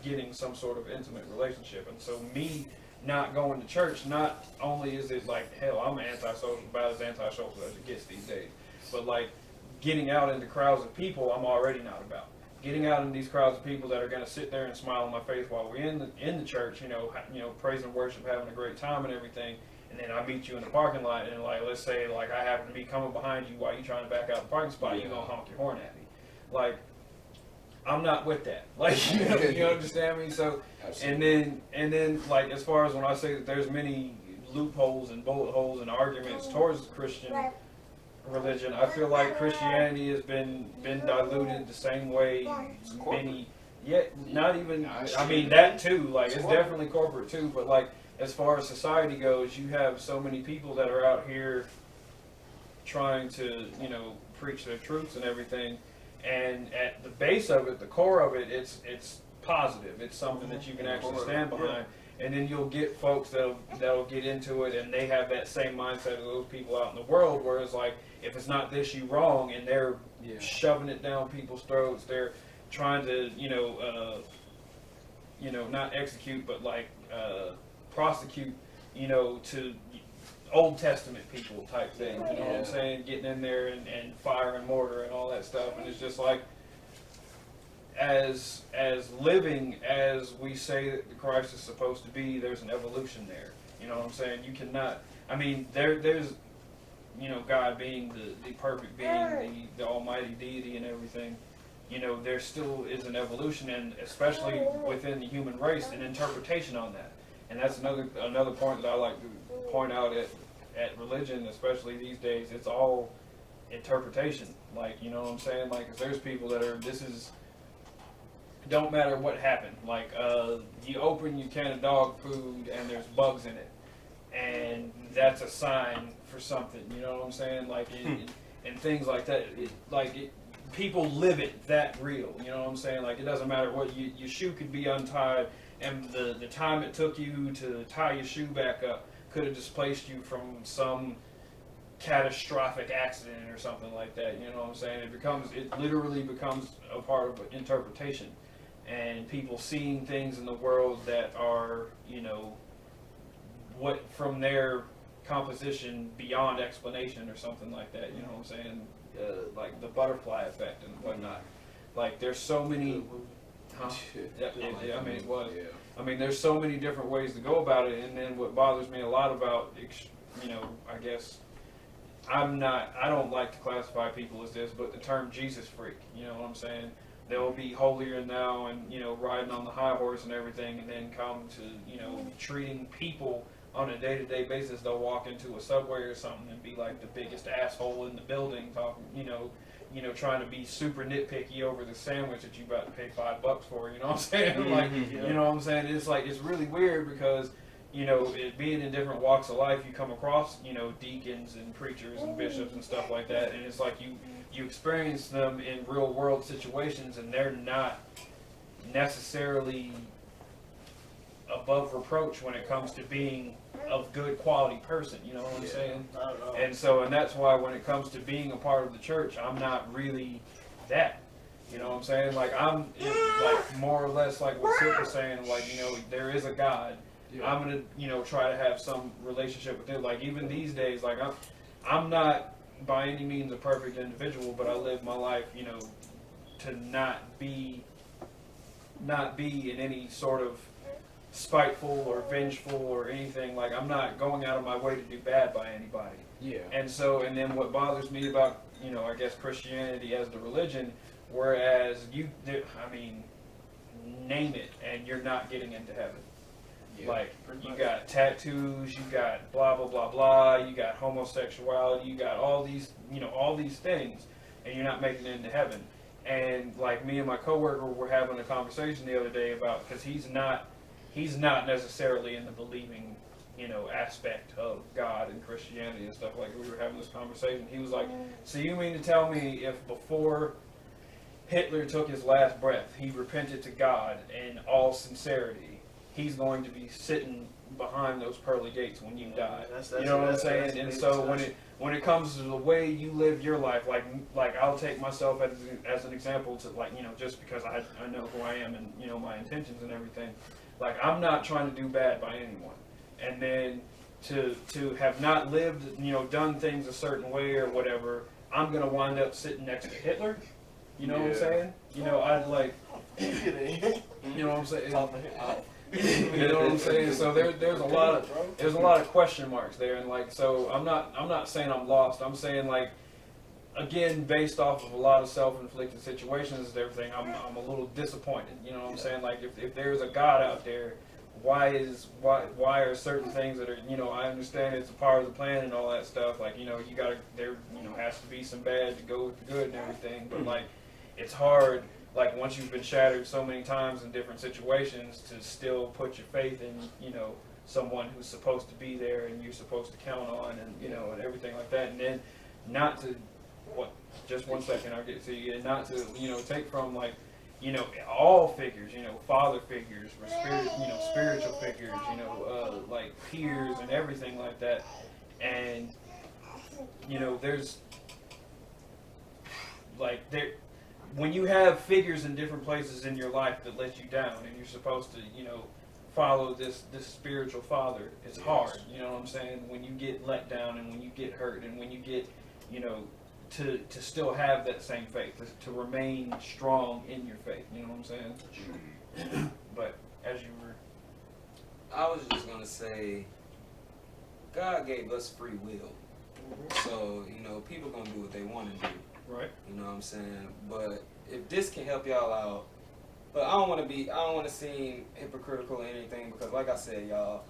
getting some sort of intimate relationship. And so me not going to church, not only is it like, hell, I'm antisocial, about as antisocial as it gets these days, but like getting out into crowds of people, I'm already not about. Getting out in these crowds of people that are going to sit there and smile in my face while we're in the church, you know, praise and worship, having a great time and everything, and then I meet you in the parking lot, and like, let's say like I happen to be coming behind you while you're trying to back out the parking spot, you're gonna honk your horn at me, like. I'm not with that. Like, you understand me? So, and then, like, as far as when I say that there's many loopholes and bullet holes and arguments towards Christian religion, I feel like Christianity has been diluted the same way many, yet not even, I mean, that too, like, it's definitely corporate too, but like, as far as society goes, you have so many people that are out here trying to, you know, preach their truths and everything. And at the base of it, the core of it, it's positive. It's something that you can actually stand behind. And then you'll get folks that'll get into it, and they have that same mindset of those people out in the world. Whereas, like, if it's not this, you wrong, and they're shoving it down people's throats. They're trying to, not execute, but like prosecute, to Old Testament people type thing, you know what I'm saying? Getting in there and fire and mortar and all that stuff, and it's just like, as living as we say that the Christ is supposed to be, there's an evolution there. You know what I'm saying? You cannot. I mean, there's, God being the perfect being, the almighty deity and everything. There still is an evolution, and especially within the human race, an interpretation on that. And that's another point that I like to point out at religion, especially these days. It's all interpretation. Like, you know what I'm saying? Like, 'cause there's people that are, don't matter what happened. Like, you open your can of dog food and there's bugs in it, and that's a sign for something. You know what I'm saying? Like, and things like that. People live it that real. You know what I'm saying? Like, it doesn't matter what your shoe could be untied, and the time it took you to tie your shoe back up could have displaced you from some catastrophic accident or something like that. You know what I'm saying? It literally becomes a part of interpretation, and people seeing things in the world that are, what from their composition beyond explanation or something like that. You know what I'm saying? Like the butterfly effect and whatnot. Like, there's so many. Huh? I mean, it was. I mean, there's so many different ways to go about it, and then what bothers me a lot about, I guess, I don't like to classify people as this, but the term Jesus freak, you know what I'm saying? They'll be holier now and, riding on the high horse and everything, and then come to, treating people on a day-to-day basis. They'll walk into a Subway or something and be like the biggest asshole in the building, talking, trying to be super nitpicky over the sandwich that you about to pay $5 for, you know what I'm saying? Like, you know what I'm saying? It's like, it's really weird because, it being in different walks of life, you come across, deacons and preachers and bishops and stuff like that, and it's like you experience them in real world situations, and they're not necessarily above reproach when it comes to being of good quality person. You know what I'm saying? I don't know. And that's why when it comes to being a part of the church, I'm not really that. You know what I'm saying? Like like more or less like what Sid was saying. Like, you know, there is a God. Yeah. I'm gonna, you know, try to have some relationship with Him. Like even these days, like I'm not by any means a perfect individual, but I live my life, you know, to not be in any sort of spiteful or vengeful or anything. Like I'm not going out of my way to do bad by anybody. Yeah. And then what bothers me about, you know, I guess Christianity as the religion, whereas name it and you're not getting into heaven. Yeah, like you got tattoos, you got blah blah blah blah, you got homosexuality, you got all these, you know, all these things, and you're not making it into heaven. And like me and my coworker were having a conversation the other day about, because he's not necessarily in the believing, you know, aspect of God and Christianity and stuff. Like we were having this conversation. He was like, "So you mean to tell me if before Hitler took his last breath, he repented to God in all sincerity, he's going to be sitting behind those pearly gates when you die?" You know what I'm saying? And so when it comes to the way you live your life, like I'll take myself as an example to, like, you know, just because I know who I am and, you know, my intentions and everything. Like I'm not trying to do bad by anyone, and then to have not lived, you know, done things a certain way or whatever, I'm gonna wind up sitting next to Hitler. You know what I'm saying? You know, I'd like, you know what I'm saying? You know what I'm saying? So there's a lot of question marks there, and like, so I'm not saying I'm lost. I'm saying, like, again, based off of a lot of self-inflicted situations and everything, I'm a little disappointed. You know what I'm saying? Like if there's a God out there, why are certain things that are, you know, I understand it's a part of the plan and all that stuff. Like, you know, there has to be some bad to go with the good and everything, but like it's hard. Like once you've been shattered so many times in different situations, to still put your faith in, you know, someone who's supposed to be there and you're supposed to count on, and, you know, and everything like that, and then not to, just 1 second, I'll get to you, and not to, you know, take from, like, you know, all figures, you know, father figures, spiritual figures, you know, like peers and everything like that, and, you know, there's, like, when you have figures in different places in your life that let you down, and you're supposed to, you know, follow this spiritual father, it's hard, you know what I'm saying? When you get let down and when you get hurt and when you get, you know, to still have that same faith, to remain strong in your faith, you know what I'm saying? But as you were... I was just going to say, God gave us free will. So, you know, people going to do what they want to do. Right. You know what I'm saying? But if this can help y'all out, but I don't want to seem hypocritical or anything, because like I said, y'all,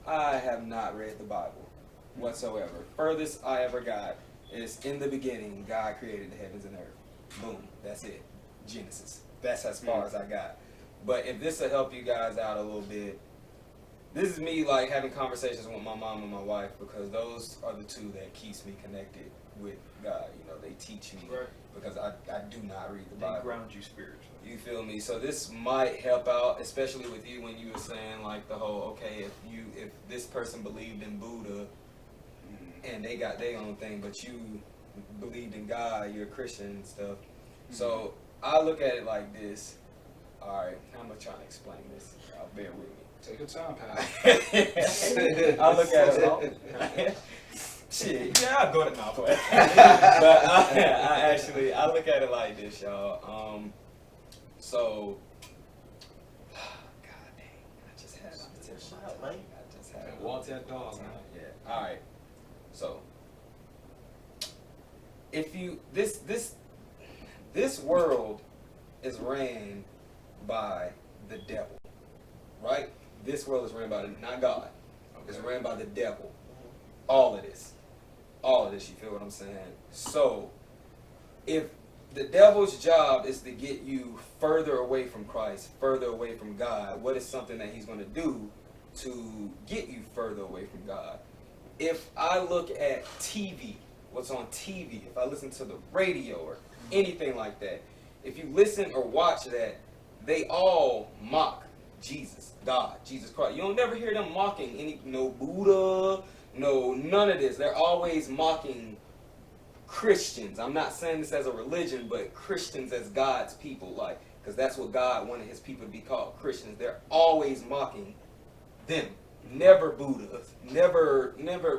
I have not read the Bible whatsoever. Furthest I ever got is, in the beginning, God created the heavens and earth. Boom. That's it. Genesis. That's as far as I got. But if this will help you guys out a little bit, this is me, like, having conversations with my mom and my wife, because those are the two that keeps me connected with God. You know, they teach me, right, because I do not read the Bible. They ground you spiritually. You feel me? So this might help out, especially with you when you were saying, like, the whole, okay, if this person believed in Buddha and they got their own thing, but you believed in God, you're a Christian and stuff. So I look at it like this. All right, I'm gonna try to explain this. Bear with me. Take your time, pal. I look at it. Shit, yeah, I'll go to But I look at it like this, y'all. So, God dang, I just had walk that dog, man. Yeah. All right. So, if you this world is ran by the devil, right? This world is ran by not God. It's ran by the devil. All of this, you feel what I'm saying? So, if the devil's job is to get you further away from Christ, further away from God, what is something that he's going to do to get you further away from God? If I look at TV, what's on TV, if I listen to the radio or anything like that, if you listen or watch that, they all mock Jesus, God, Jesus Christ. You don't never hear them mocking no Buddha, no none of this. They're always mocking Christians. I'm not saying this as a religion, but Christians as God's people, like, because that's what God wanted his people to be called, Christians. They're always mocking them. Never Buddha, never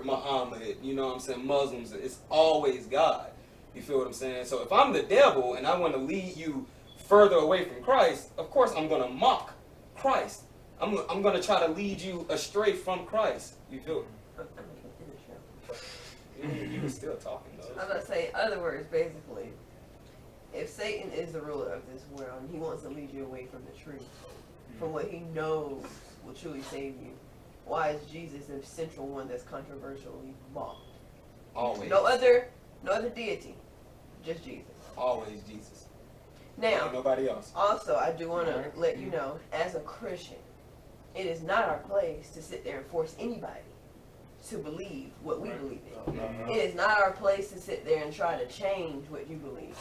Muhammad, you know what I'm saying, Muslims. It's always God. You feel what I'm saying? So if I'm the devil and I want to lead you further away from Christ, of course I'm going to mock Christ. I'm going to try to lead you astray from Christ. You feel? You were still talking though. I'm going to say, in other words, basically, if Satan is the ruler of this world and he wants to lead you away from the truth, from what he knows will truly save you, why is Jesus the central one that's controversially mocked? Always. No other deity, just Jesus. Always Jesus. Now, nobody else. Also, I do want to let you know, as a Christian, it is not our place to sit there and force anybody to believe what we believe in. It is not our place to sit there and try to change what you believe.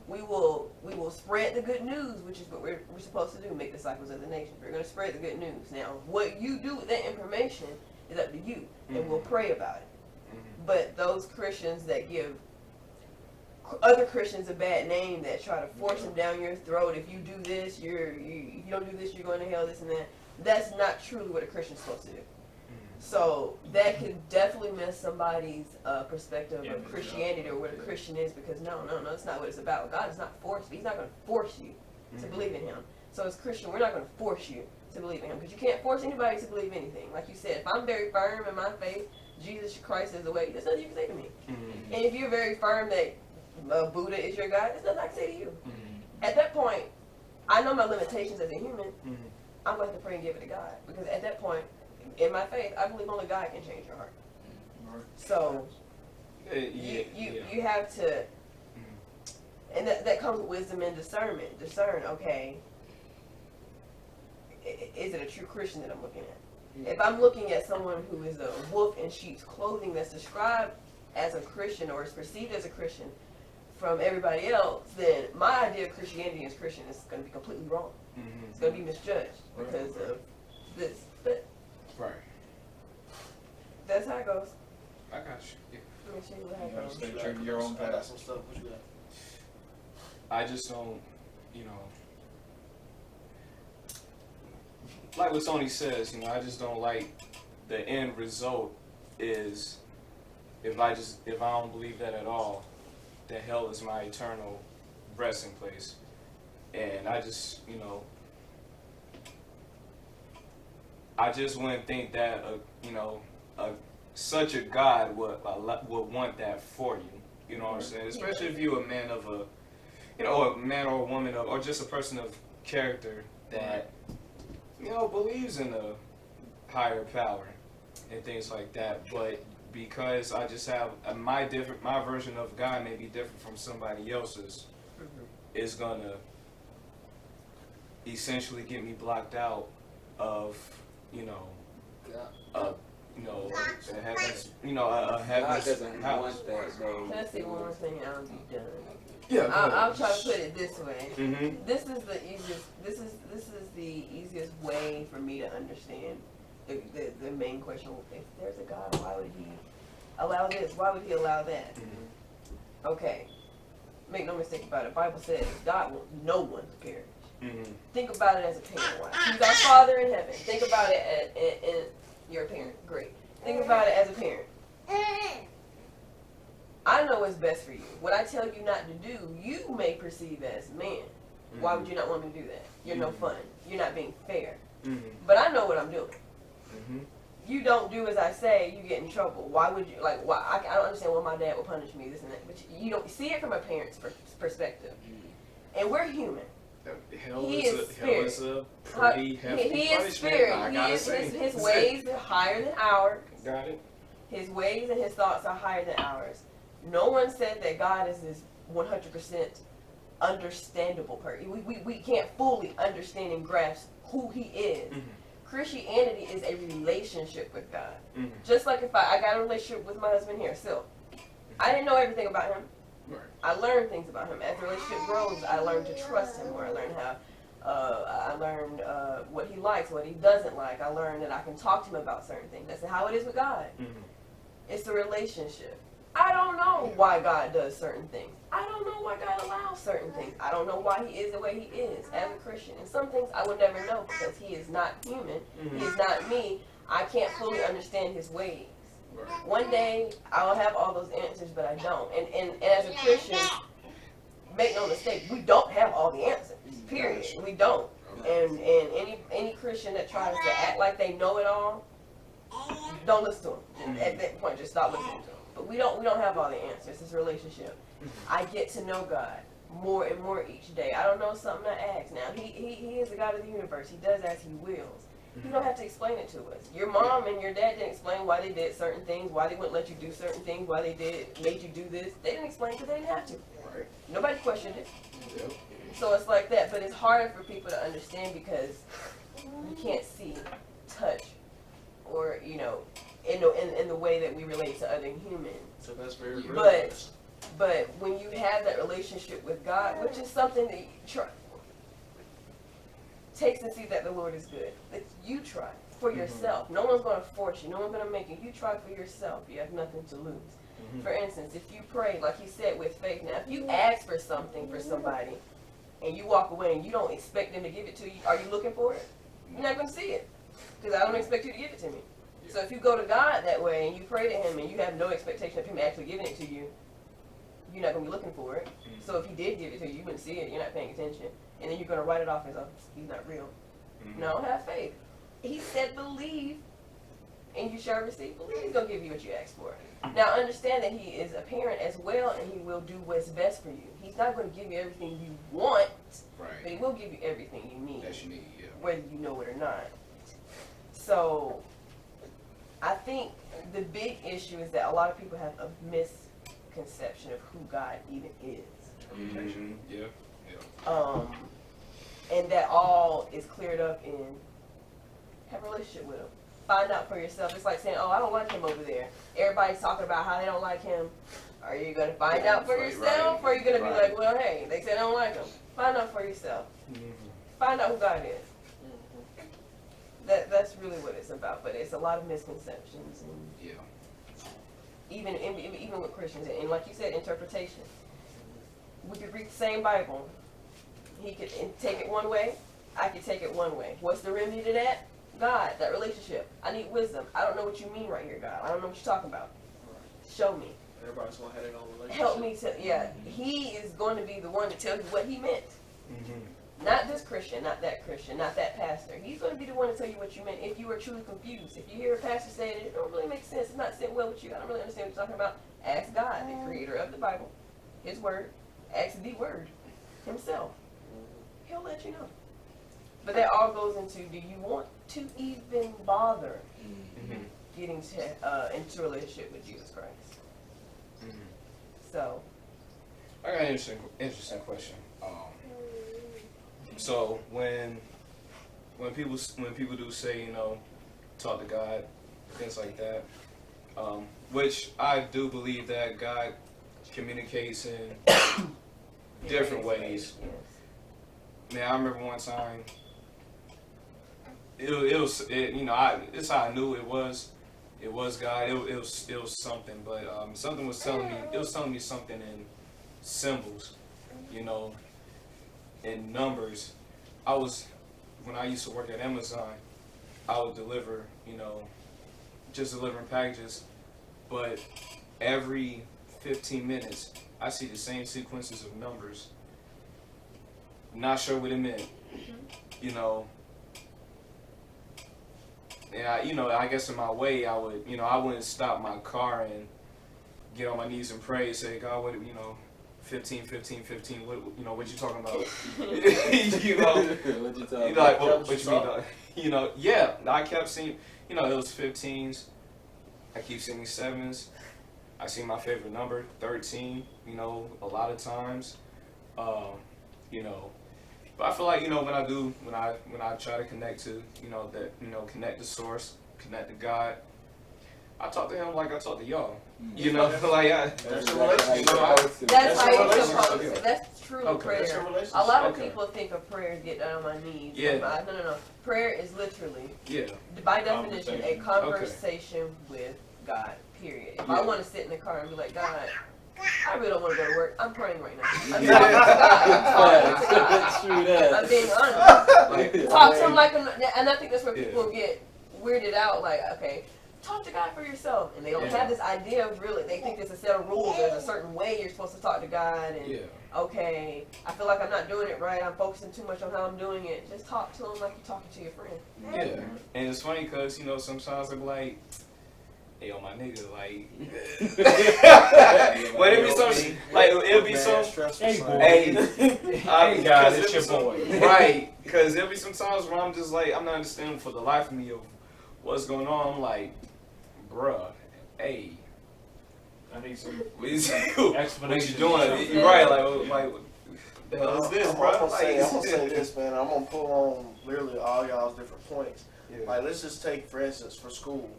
We will spread the good news, which is what we're supposed to do, make disciples of the nations. We're going to spread the good news. Now, what you do with that information is up to you, and we'll pray about it. But those Christians that give other Christians a bad name, that try to force them down your throat, if you do this, if you don't do this, you're going to hell, this and that, that's not truly what a Christian's supposed to do. So that can definitely miss somebody's perspective of Christianity or what a Christian is, because no, that's not what it's about. God is not forced. He's not going to force you to believe in him. So as Christian, we're not going to force you to believe in him, because you can't force anybody to believe anything. Like you said, if I'm very firm in my faith, Jesus Christ is the way, there's nothing you can say to me. And if you're very firm that Buddha is your God, there's nothing I can say to you. At that point, I know my limitations as a human. I'm going to have to pray and give it to God, because at that point, in my faith, I believe only God can change your heart. So you have to, and that comes with wisdom and discernment. Discern, okay, is it a true Christian that I'm looking at? If I'm looking at someone who is a wolf in sheep's clothing that's described as a Christian or is perceived as a Christian from everybody else, then my idea of Christianity as Christian is going to be completely wrong. It's going to be misjudged because of this. But that's how it goes. I got you. Let me show you what You gotta happens. stay true to your own I got path. some stuff. What you got? I just don't, like what Tony says, I just don't like the end result is, if I don't believe that at all, that hell is my eternal resting place. And I just, I just wouldn't think that, such a God would want that for you. You know what I'm saying? Especially if you're a man of a man or a woman or just a person of character that, believes in a higher power and things like that. But because I just have my version of God may be different from somebody else's, is gonna essentially get me blocked out of, the heavens, a heaven's doesn't house. want that, though. Can I say one more thing and I'll be done? Yeah, I'll try to put it this way. Mm-hmm. This is the easiest. This is the easiest way for me to understand the main question. If there's a God, why would he allow this? Why would he allow that? Okay, make no mistake about it. The Bible says God wants no one to perish. Think about it as a parent. Why? He's our Father in heaven. Think about it as you're a parent. Great. Think about it as a parent. I know what's best for you. What I tell you not to do, you may perceive as man. Why would you not want me to do that? You're no fun. You're not being fair. But I know what I'm doing. You don't do as I say, you get in trouble. Why would you, why? I don't understand why my dad would punish me, this and that. But you don't see it from a parent's perspective. And we're human. Hell He is is a pretty hefty He is punishment. spirit. I gotta His ways are higher than ours. Got it. His ways and his thoughts are higher than ours. No one said that God is this 100% understandable person. We can't fully understand and grasp who he is. Christianity is a relationship with God. Just like if I got a relationship with my husband here, still. I didn't know everything about him. I learned things about him. As the relationship grows, I learned to trust him more. I learned how I learned what he likes, what he doesn't like. I learned that I can talk to him about certain things. That's how it is with God. Mm-hmm. It's a relationship. I don't know why God does certain things. I don't know why God allows certain things. I don't know why he is the way he is as a Christian. And some things I will never know because he is not human. He is not me. I can't fully understand his ways. One day I'll have all those answers, but I don't. And as a Christian, make no mistake, we don't have all the answers. Period. We don't. And any Christian that tries to act like they know it all, don't listen to them. At that point, just stop listening to them. But we don't have all the answers. It's a relationship. I get to know God more and more each day. I don't know something I ask now. He is the God of the universe. He does as he wills. You don't have to explain it to us. Your mom and your dad didn't explain why they did certain things, why they wouldn't let you do certain things, why they made you do this. They didn't explain because they didn't have to. Right. Nobody questioned it. Yep. So it's like that, but it's harder for people to understand because you can't see, touch, or in the way that we relate to other humans. So that's very real. But when you have that relationship with God, which is something that you taste and see that the Lord is good. That you try for yourself. No one's going to force you. No one's going to make you. You try for yourself. You have nothing to lose. For instance, if you pray, like he said, with faith. Now, if you ask for something for somebody and you walk away and you don't expect them to give it to you, are you looking for it? You're not going to see it because I don't expect you to give it to me. So if you go to God that way and you pray to him and you have no expectation of him actually giving it to you, you're not going to be looking for it. So if he did give it to you, you wouldn't see it. You're not paying attention. And then you're going to write it off as, oh, he's not real. No, have faith. He said believe and you shall receive. Believe he's going to give you what you ask for. Now understand that he is a parent as well and he will do what's best for you. He's not going to give you everything you want, but he will give you everything you need. That you need, yeah. Whether you know it or not. So I think the big issue is that a lot of people have a misconception of who God even is. Yeah. And that all is cleared up in have a relationship with him. Find out for yourself. It's like saying, oh, I don't like him over there. Everybody's talking about how they don't like him. Are you going to find out for yourself? Or are you going to be like, well, hey, they said I don't like him. Find out for yourself. Find out who God is. That's really what it's about. But it's a lot of misconceptions. And even with Christians. And like you said, interpretation. We could read the same Bible. He could take it one way. I could take it one way. What's the remedy to that? God, that relationship. I need wisdom. I don't know what you mean right here, God. I don't know what you're talking about. Show me. Everybody's going to have their own relationship. Help me to, He is going to be the one to tell you what he meant. Not this Christian, not that Christian, not that pastor. He's going to be the one to tell you what you meant if you are truly confused. If you hear a pastor say it don't really make sense, it's not sitting well with you, I don't really understand what you're talking about, ask God, the creator of the Bible, his word. Ask the word himself. He'll let you know. But that all goes into, do you want to even bother getting into a relationship with Jesus Christ? So. I got an interesting question. So when people do say, talk to God, things like that, which I do believe that God communicates in different ways. Man, I remember one time. It's how I knew it was God. It was something, but something was telling me. It was telling me something in symbols, in numbers. When I used to work at Amazon, I would deliver, just delivering packages, but every 15 minutes, I see the same sequences of numbers. Not sure what it meant, And I guess in my way, I would, I wouldn't stop my car and get on my knees and pray, say, God, what, 15, 15, 15, what you talking about? What you talking about? What you mean? Yeah, I kept seeing, it was 15s. I keep seeing 7s. I see my favorite number, 13, a lot of times, But I feel like, when I try to connect to, connect to source, connect to God, I talk to him like I talk to y'all. You know, like That's your relationship. That's how your you're supposed relationship. to. That's true prayer. That's your relationship. A lot of Okay. people think of prayer as get down on my knees. Yeah. No. Prayer is literally, yeah. by definition, a Conversation. conversation with God. Period. If I Yeah. want to sit in the car and be like, God, I really don't want to go to work. I'm praying right now. I'm Yeah. talking to God. I'm talking to God. I'm being honest. Like, Talk to him like, and I think that's where Yeah. people get weirded out. Like, okay, talk to God for yourself, and they don't have this idea of really. They think there's a set of rules. There's a certain way you're supposed to talk to God, and yeah. okay, I feel like I'm not doing it right. I'm focusing too much on how I'm doing it. Just talk to him like you're talking to your friend. Yeah. And it's funny because, you know, sometimes I'm like, hey, yo, my nigga, like, but it'll be some, like, it'll be some, hey, Hey, guys, it's your boy. Right, because there'll be some times where I'm just like, I'm not understanding for the life of me of what's going on. I'm like, bruh, hey, I need some what is explanation. what you doing? You're right, like, what the hell is this, I'm bro? gonna say this, man. I'm gonna pull on literally all y'all's different points. Yeah. Like, let's just take, for instance, for school.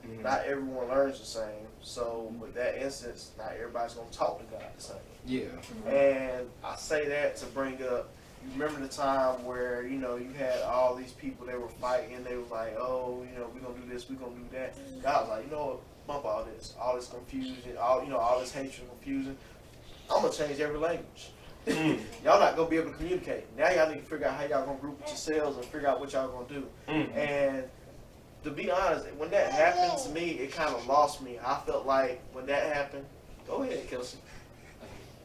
Mhm. Not everyone learns the same. So, with that instance, not everybody's gonna talk to God the same. Yeah. And I say that to bring up, you remember the time where, you know, you had all these people, they were fighting, they were like, oh, you know, we're going to do this, we're going to do that. God was like, you know what, bump all this confusion, all this hatred and confusion. I'm going to change every language. Y'all not going to be able to communicate. Now y'all need to figure out how y'all going to group yourselves and figure out what y'all going to do. And to be honest, when that happened to me, it kind of lost me. I felt like when that happened, go ahead, Kelsey.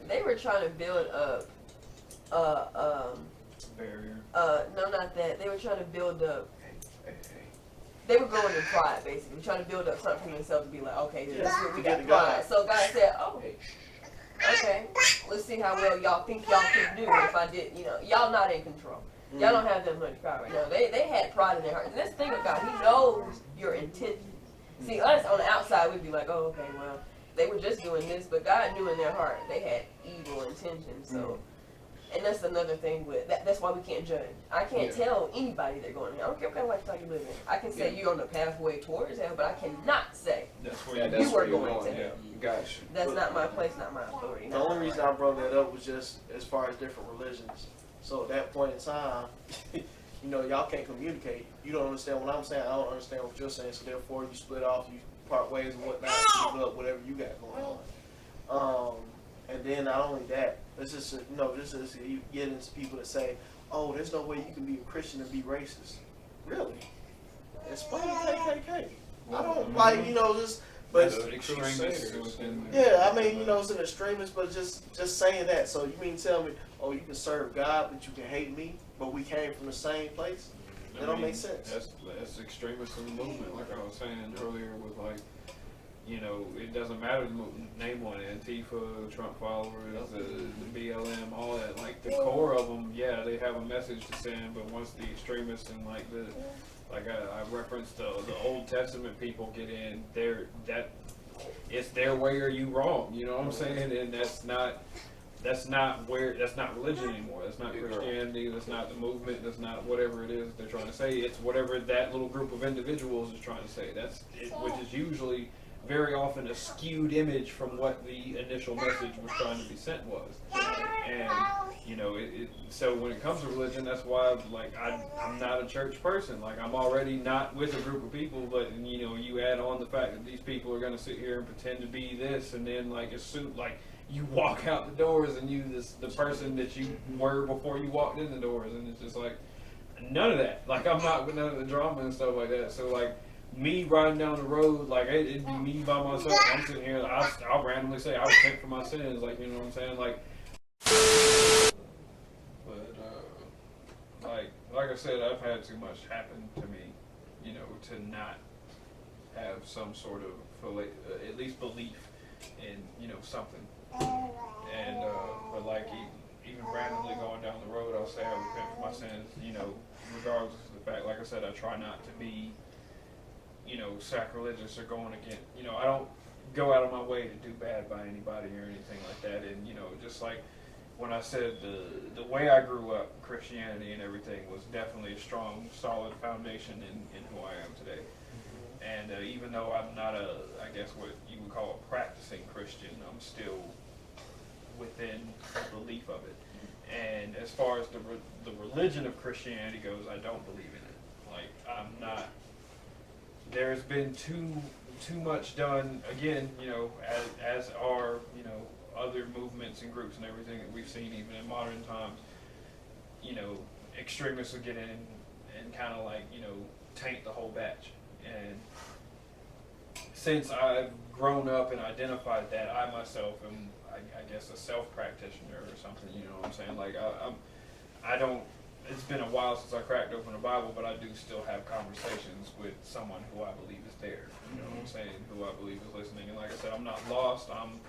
They were trying to build up, barrier. no, not that. They were trying to build up. They were growing in pride, basically, trying to build up something for themselves to be like, okay, this is what we got pride. So God said, oh, okay, let's see how well y'all think y'all can do if I did, you know, y'all not in control. Y'all don't have that much power right now. They had pride in their hearts. And that's the thing with God. He knows your intentions. See, us on the outside, we'd be like, oh, okay, well, they were just doing this, but God knew in their heart they had evil intentions. So, and that's another thing with that. That's why we can't judge. I can't tell anybody they're going. I don't care what kind of lifestyle you live in. I can say you're on the pathway towards hell, but I cannot say That's where that's you were where you're going to yeah. hell. Gotcha. That's not my place, not my authority. The only reason I brought that up was just as far as different religions. So at that point in time, you know, y'all can't communicate. You don't understand what I'm saying. I don't understand what you're saying. So therefore, you split off, you part ways and whatnot, split up whatever you got going on. And then not only that, let's just you get into people that say, "Oh, there's no way you can be a Christian and be racist." Really? Explain KKK. I don't like, you know, just. But extremists within yeah, I mean, you know, it's an extremist, but just saying that. So you mean tell me, oh, you can serve God, but you can hate me, but we came from the same place? That don't make sense. That's extremist in the movement, like I was saying earlier, with like, you know, it doesn't matter the name one, Antifa, Trump followers, the BLM, all that. Like the core of them, yeah, they have a message to send, but once the extremists and like I referenced the Old Testament people get in, it's their way or you wrong. You know what I'm saying? And that's not religion anymore. That's not Christianity. That's not the movement. That's not whatever it is they're trying to say. It's whatever that little group of individuals is trying to say. Which is usually very often a skewed image from what the initial message was trying to be sent was. And you know, so when it comes to religion, that's why like I'm not a church person. Like I'm already not with a group of people, but you know, you add on the fact that these people are going to sit here and pretend to be this, and then like you walk out the doors and the person that you were before you walked in the doors, and it's just like none of that. Like I'm not with none of the drama and stuff like that. So like me riding down the road, like it'd be me by myself. I'm sitting here, I'll randomly say I repent for my sins, like you know what I'm saying, like. But like I said, I've had too much happen to me, you know, to not have some sort of at least belief in, you know, something. And but like even randomly going down the road, I'll say I repent for my sins, you know, regardless of the fact. Like I said, I try not to be, you know, sacrilegious or going against, you know, I don't go out of my way to do bad by anybody or anything like that. And you know, just like when I said the way I grew up, Christianity and everything was definitely a strong, solid foundation in who I am today. And even though I'm not I guess what you would call a practicing Christian, I'm still within the belief of it. And as far as the religion of Christianity goes, I don't believe in it. Like, I'm not. There's been too much done, again, as are, other movements and groups and everything that we've seen even in modern times. Extremists will get in and kind of like, taint the whole batch. And since I've grown up and identified that, I myself am, I guess, a self-practitioner or something, you know what I'm saying? Like, I don't, it's been a while since I cracked open a Bible, but I do still have conversations with someone who I believe is there, you know what I'm saying, who I believe is listening. And like I said, I'm not lost. I'm,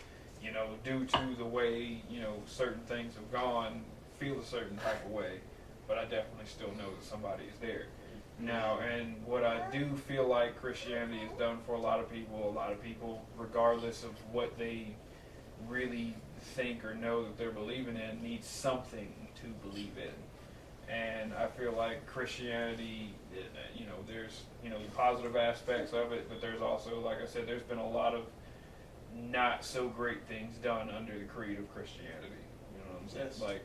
due to the way, certain things have gone, feel a certain type of way, but I definitely still know that somebody is there. Now, and what I do feel like Christianity has done for a lot of people, regardless of what they really think or know that they're believing in, need something to believe in. And I feel like Christianity, there's, the positive aspects of it, but there's also, like I said, there's been a lot of not so great things done under the creed of Christianity. You know what I'm saying? Yes. Like,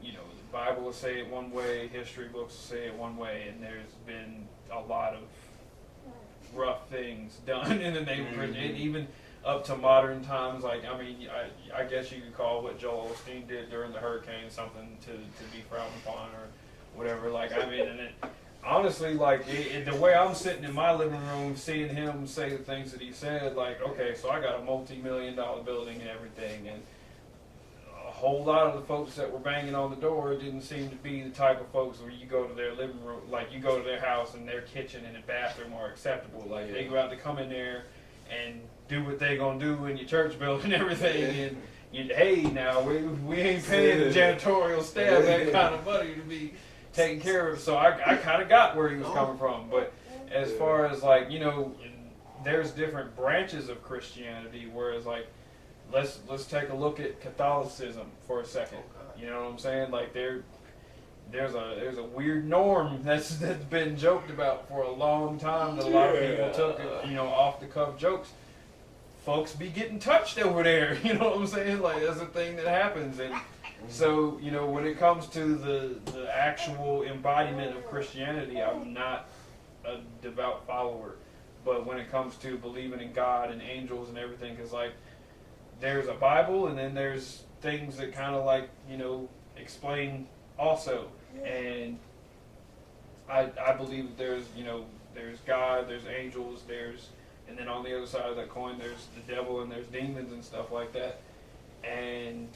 the Bible will say it one way, history books will say it one way, and there's been a lot of rough things done in the name of Christianity, and even up to modern times. Like, I guess you could call what Joel Osteen did during the hurricane something to be frowned upon or whatever. Like, and it, honestly, like, the way I'm sitting in my living room seeing him say the things that he said, like, okay, so I got a multi-million-dollar building and everything, and a whole lot of the folks that were banging on the door didn't seem to be the type of folks where you go to their living room, like you go to their house and their kitchen and their bathroom are acceptable. Like, they go out to come in there and do what they gonna do in your church building and everything, and hey, now we ain't paying the janitorial staff that kind of money to be taken care of. So I kind of got where he was coming from. But as far as like, there's different branches of Christianity, whereas like, let's take a look at Catholicism for a second. You know what I'm saying? Like, there's a weird norm that's been joked about for a long time that a lot of people took, off the cuff jokes. Folks be getting touched over there, you know what I'm saying? Like, that's a thing that happens. And so, when it comes to the actual embodiment of Christianity, I'm not a devout follower. But when it comes to believing in God and angels and everything, because like, there's a Bible and then there's things that kind of like, explain also. And I believe that there's God, there's angels, and then on the other side of that coin, there's the devil and there's demons and stuff like that. And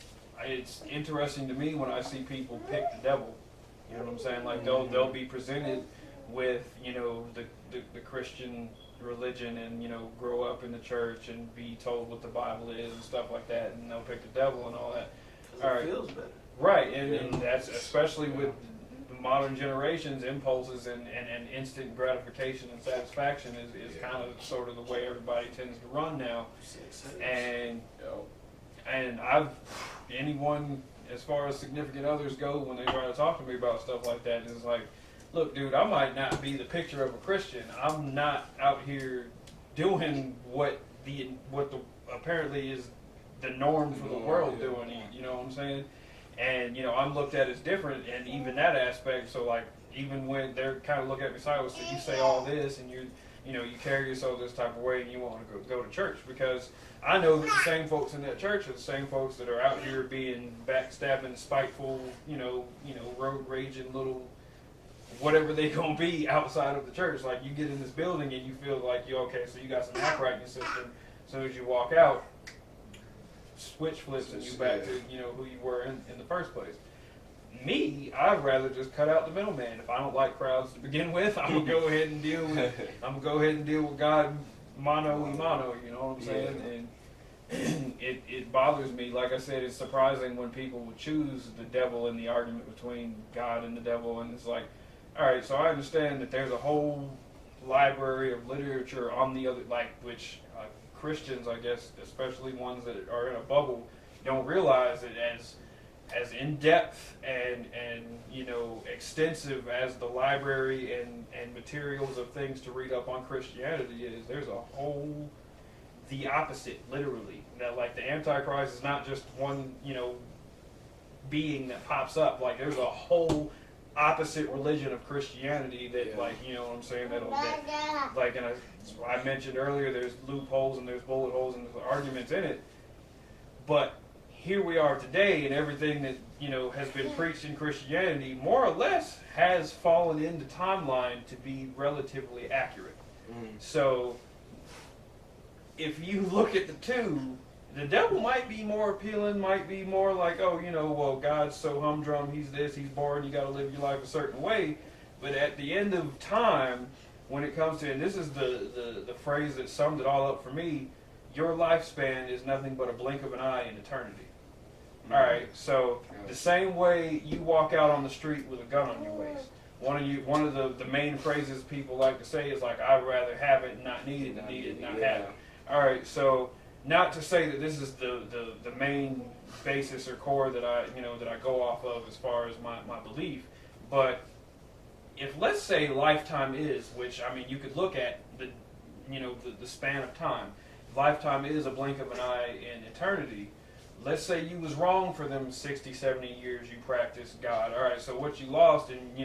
it's interesting to me when I see people pick the devil. You know what I'm saying? Like, they'll be presented with, the Christian religion and, grow up in the church and be told what the Bible is and stuff like that, and they'll pick the devil and all that. All right. It feels better. Right, and that's especially with modern generations, impulses and instant gratification and satisfaction is kind of sort of the way everybody tends to run now. And anyone, as far as significant others go, when they try to talk to me about stuff like that, is like, look, dude, I might not be the picture of a Christian. I'm not out here doing what the apparently is the norm for the world doing. You know what I'm saying? And, I'm looked at as different, and even that aspect, so like, even when they're kind of looking at me sideways, so you say all this, and you carry yourself this type of way, and you want to go to church, because I know that the same folks in that church are the same folks that are out here being backstabbing, spiteful, road raging little whatever they gonna be outside of the church. Like, you get in this building and you feel like so you got some act right in your system. As soon as you walk out, switch flips and you back to who you were in the first place. Me, I'd rather just cut out the middleman. If I don't like crowds to begin with, I'm gonna go ahead and deal with God mano y mano. You know what I'm saying? And it bothers me. Like I said, it's surprising when people would choose the devil in the argument between God and the devil, and it's like, all right, so I understand that there's a whole library of literature on the other, like, which Christians, I guess, especially ones that are in a bubble, don't realize it as as in depth and extensive as the library and materials of things to read up on Christianity is, there's the opposite, literally. That like the Antichrist is not just one, being that pops up. Like there's a whole opposite religion of Christianity that like, you know what I'm saying, that like, and I mentioned earlier, there's loopholes and there's bullet holes and there's arguments in it. But here we are today, and everything that has been preached in Christianity more or less has fallen into timeline to be relatively accurate. So if you look at the two, the devil might be more appealing, might be more like, well, God's so humdrum, he's this, he's boring, you got to live your life a certain way. But at the end of time, when it comes to, and this is the phrase that summed it all up for me, your lifespan is nothing but a blink of an eye in eternity. All right, so the same way you walk out on the street with a gun on your waist, one of the main phrases people like to say is like, I'd rather have it and not need it than need it and not have it. All right, so not to say that this is the main basis or core that I go off of as far as my belief, but if let's say lifetime is, which I mean you could look at the span of time, lifetime is a blink of an eye in eternity. Let's say you was wrong for them 60, 70 years you practiced God. All right, so what you lost and,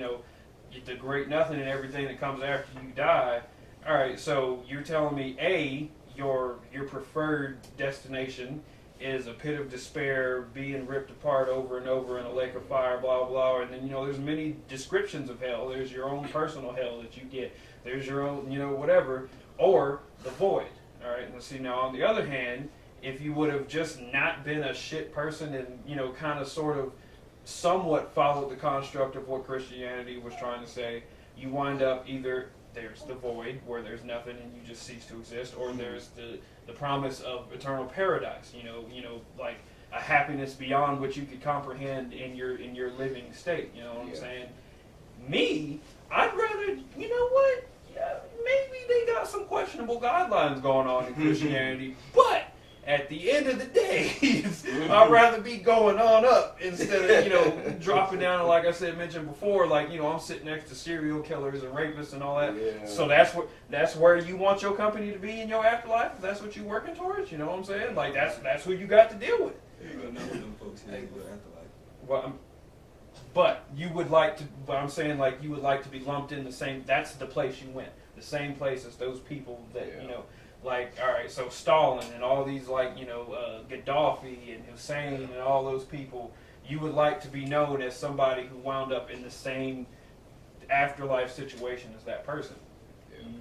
the great nothing and everything that comes after you die. All right, so you're telling me, A, your preferred destination is a pit of despair, being ripped apart over and over in a lake of fire, blah, blah, and then, there's many descriptions of hell. There's your own personal hell that you get. There's your own, whatever, or the void. All right, and see, now on the other hand, if you would have just not been a shit person and, kind of sort of somewhat followed the construct of what Christianity was trying to say, you wind up either there's the void where there's nothing and you just cease to exist, or there's the promise of eternal paradise, like a happiness beyond what you could comprehend in your living state, you know what I'm saying? Me, I'd rather, maybe they got some questionable guidelines going on in Christianity, but at the end of the day, I'd rather be going on up instead of, dropping down. And like I mentioned before, like, I'm sitting next to serial killers and rapists and all that. Yeah. So that's where you want your company to be in your afterlife. If that's what you're working towards. You know what I'm saying? Like that's who you got to deal with. Well, but you would like to. But I'm saying, like, you would like to be lumped in the same. That's the place you went. The same place as those people that Like, all right, so Stalin and all these, like, Gaddafi and Hussein and all those people, you would like to be known as somebody who wound up in the same afterlife situation as that person.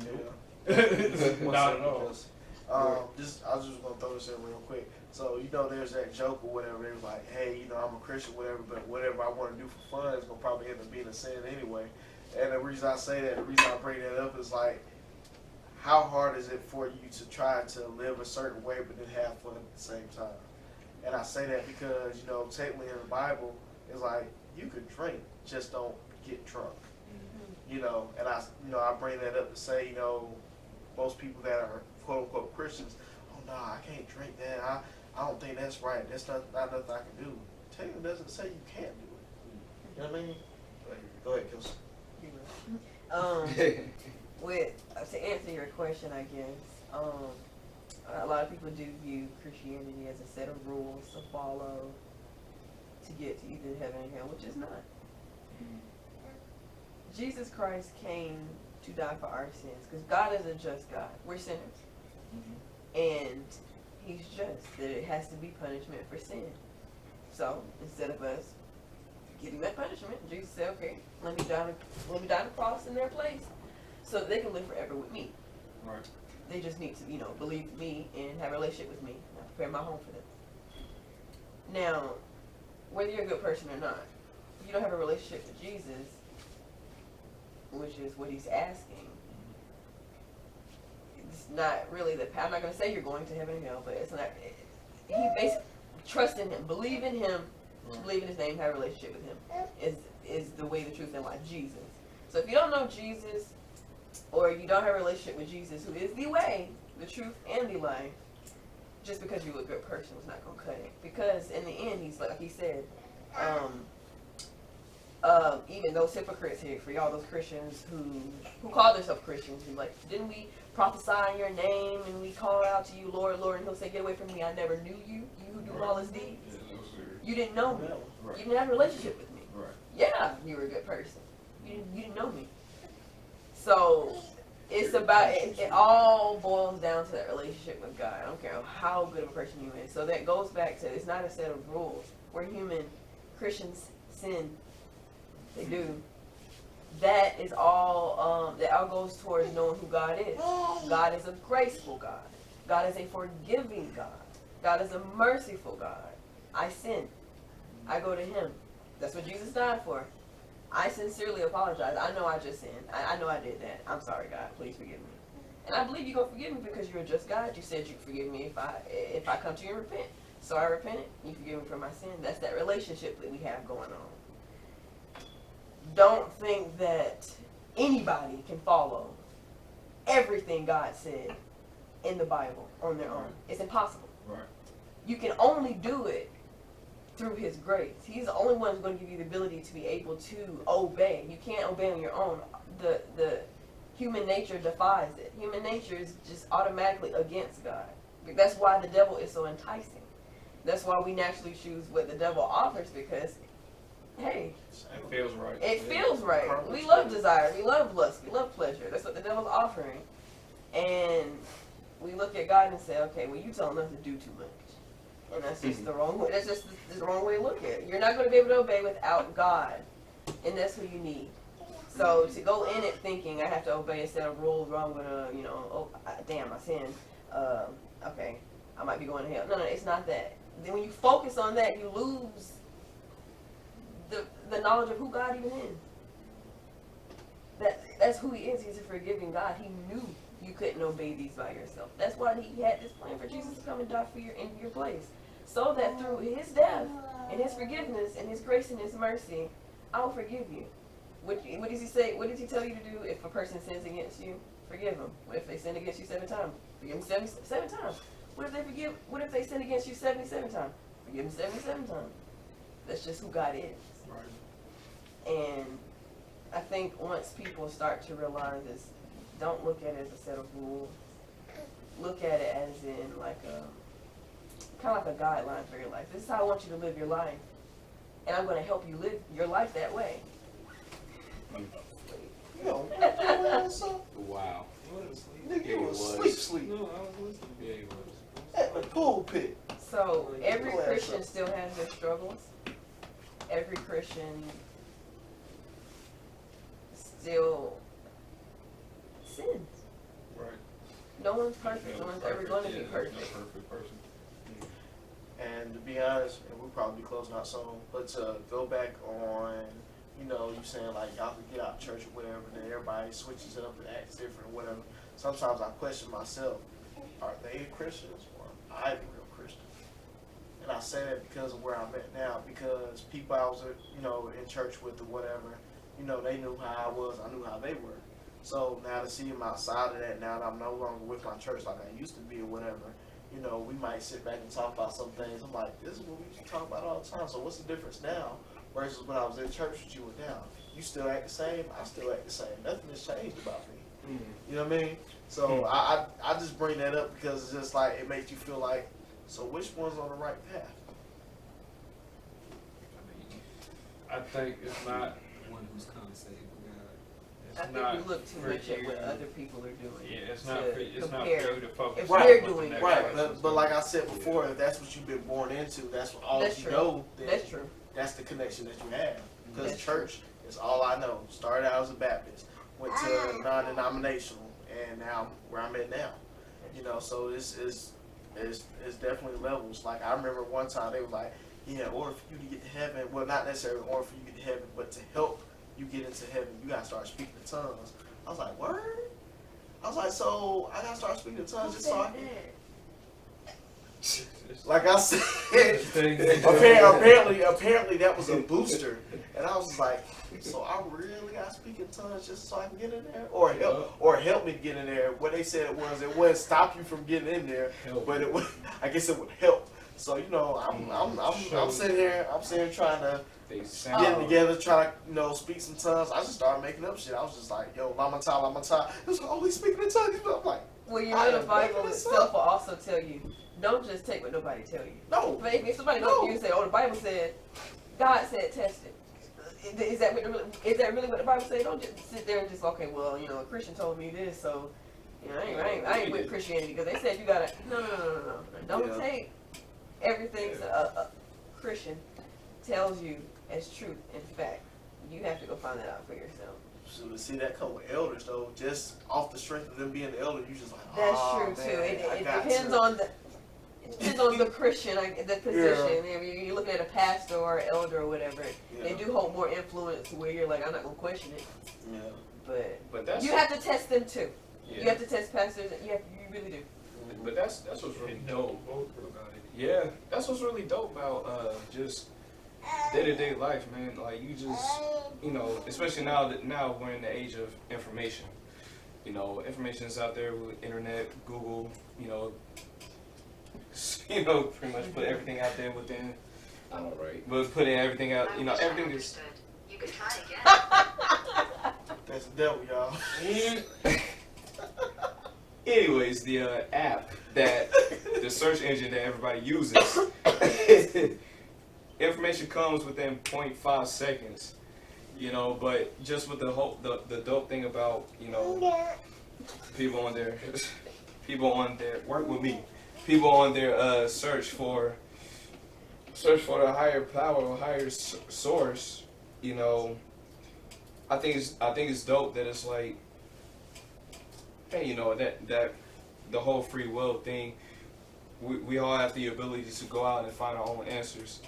Nope. Not at all. I was just going to throw this in real quick. So, there's that joke or whatever. They was like, hey, I'm a Christian, whatever, but whatever I want to do for fun is going to probably end up being a sin anyway. And the reason I say that, the reason I bring that up is like, how hard is it for you to try to live a certain way but then have fun at the same time? And I say that because, technically in the Bible, it's like, you could drink, just don't get drunk. Mm-hmm. And I bring that up to say, most people that are quote-unquote Christians, oh, no, I can't drink that. I don't think that's right. That's not nothing I can do. Technically doesn't say you can't do it. You know what I mean? Go ahead, Kelsey. To answer your question, I guess, a lot of people do view Christianity as a set of rules to follow to get to either heaven or hell, which is not. Jesus Christ came to die for our sins because God is a just God. We're sinners. And he's just, that it has to be punishment for sin. So instead of us getting that punishment, Jesus said, okay, let me die on the cross in their place so that they can live forever with me. Right. They just need to, believe me and have a relationship with me. And I prepare my home for them. Now, whether you're a good person or not, if you don't have a relationship with Jesus, which is what he's asking, it's not really I'm not going to say you're going to heaven or hell, but it's not. He basically trust in him, believe in him, believe in his name, have a relationship with him is the way, the truth, and life. Jesus. So if you don't know Jesus, or you don't have a relationship with Jesus, who is the way, the truth, and the life, just because you're a good person is not going to cut it. Because in the end, he's like he said, Even those hypocrites here, for y'all, those Christians who call themselves Christians, who like, didn't we prophesy in your name and we call out to you, Lord, Lord, and he'll say, get away from me, I never knew you, you who do lawless deeds. Yeah, no, sir. You didn't know me. Right. You didn't have a relationship with me. Right. Yeah, you were a good person. You didn't know me. So it's about it all boils down to that relationship with God. I don't care how good of a person you are. So that goes back to, it's not a set of rules. We're human. Christians sin. They do. That is all. That all goes towards knowing who God is. God is a graceful God. God is a forgiving God. God is a merciful God. I sin. I go to Him. That's what Jesus died for. I sincerely apologize. I know I just sinned. I know I did that. I'm sorry, God. Please forgive me. And I believe you're going to forgive me because you're a just God. You said you'd forgive me if I come to you and repent. So I repented. You forgive me for my sin. That's that relationship that we have going on. Don't think that anybody can follow everything God said in the Bible on their own. It's impossible. Right. You can only do it through His grace. He's the only one who's going to give you the ability to be able to obey. You can't obey on your own. The human nature defies it. Human nature is just automatically against God. That's why the devil is so enticing. That's why we naturally choose what the devil offers, because, hey, It feels right. it feels right. We love desire. We love lust. We love pleasure. That's what the devil's offering. And we look at God and say, okay, well, you telling us to do too much. And that's just the wrong way. That's just the wrong way to look at it. You're not going to be able to obey without God. And that's who you need. So to go in it thinking I have to obey a set of rules or I'm going to, damn, I sinned. Okay, I might be going to hell. No, it's not that. Then when you focus on that, you lose the knowledge of who God even is. That's who He is. He's a forgiving God. He knew you couldn't obey these by yourself. That's why He had this plan for Jesus to come and die for in your place. So that through His death and His forgiveness and His grace and His mercy, I'll forgive you. What does He say? What does He tell you to do if a person sins against you? Forgive them. What if they sin against you 7 times? Forgive them 77 times. What if they sin against you 77 times? Forgive them 77 times. That's just who God is. Right. And I think once people start to realize this, don't look at it as a set of rules. Look at it as in like kind of like a guideline for your life. This is how I want you to live your life. And I'm going to help you live your life that way. Wow. Nigga, you was sleep. No, I was listening. Yeah, he was. At the pulpit. So every Christian still has their struggles. Every Christian still sins. Right. No one's perfect. No one's ever going to be perfect. There's no perfect person. And to be honest, and we'll probably be closing out soon, but to go back on, you saying like y'all could get out of church or whatever, then everybody switches it up and acts different or whatever. Sometimes I question myself, are they Christians or am I the real Christian? And I say that because of where I'm at now, because people I was, in church with or whatever, they knew how I was, I knew how they were. So now to see them outside of that, now that I'm no longer with my church like I used to be or whatever, we might sit back and talk about some things. I'm like, this is what we used to talk about all the time. So what's the difference now versus when I was in church with you and now? You still act the same, I still act the same. Nothing has changed about me. Mm-hmm. You know what I mean? So I just bring that up because it's just like, it makes you feel like, so which one's on the right path? I think it's not. One who's compensated with God. It's I think not we look too for much at you. what other people are doing. Yeah, it's not. For you to focus If on we're what the doing next Right, person's but like I doing. said before, if that's what you've been born into, that's what all That's you true. know, then That's true. that's the connection that you have. Because That's church is all I know. Started out as a Baptist, went to non-denominational, and now where I'm at now. So it's definitely levels. Like I remember one time they was like, in order for you to get to heaven, well, not necessarily in order for you to get to heaven, but to help you get into heaven, you gotta start speaking in tongues. I was like, word? I was like, so I gotta start speaking in tongues just so I can. Like I said, apparently that was a booster, and I was like, so I really gotta speak in tongues just so I can get in there, or help me get in there. What they said it wouldn't stop you from getting in there, but I guess it would help. So I'm sitting here trying to They get sound together, trying to speak some tongues. I just started making up shit. I was just like, yo, lama ta. It's like, oh, he's speaking in tongues. I'm like, well, the Bible itself will also tell you, don't just take what nobody tell you. no. But if somebody goes to you and say, oh, the Bible said, God said test it. Is that really what the Bible said? Don't just sit there and just, okay, well, a Christian told me this, so I ain't with Christianity because they said you gotta. No. Don't take everything a Christian tells you as truth and fact. You have to go find that out for yourself. So to see that come with elders though, just off the strength of them being the elder, you just like, that's oh, true man, too. It depends to. on the. It depends on the Christian, the position. Yeah. I mean, you're looking at a pastor or an elder or whatever. Yeah. They do hold more influence where you're like, I'm not gonna question it. Yeah. But that's you have to test them too. Yeah. You have to test pastors. You really do. But that's what's really dope. Yeah, that's what's really dope about just day-to-day life, man. Like you just, especially now we're in the age of information. Information is out there with internet, Google. Pretty much put everything out there within. All right. But putting everything out, everything is. You could try again. That's the devil, y'all. Anyways, the app that the search engine that everybody uses, information comes within 0.5 seconds. But just with the dope thing about people on their work with me. People on their search for the higher power or higher source, I think it's dope that it's like, hey, that the whole free will thing, we all have the ability to go out and find our own answers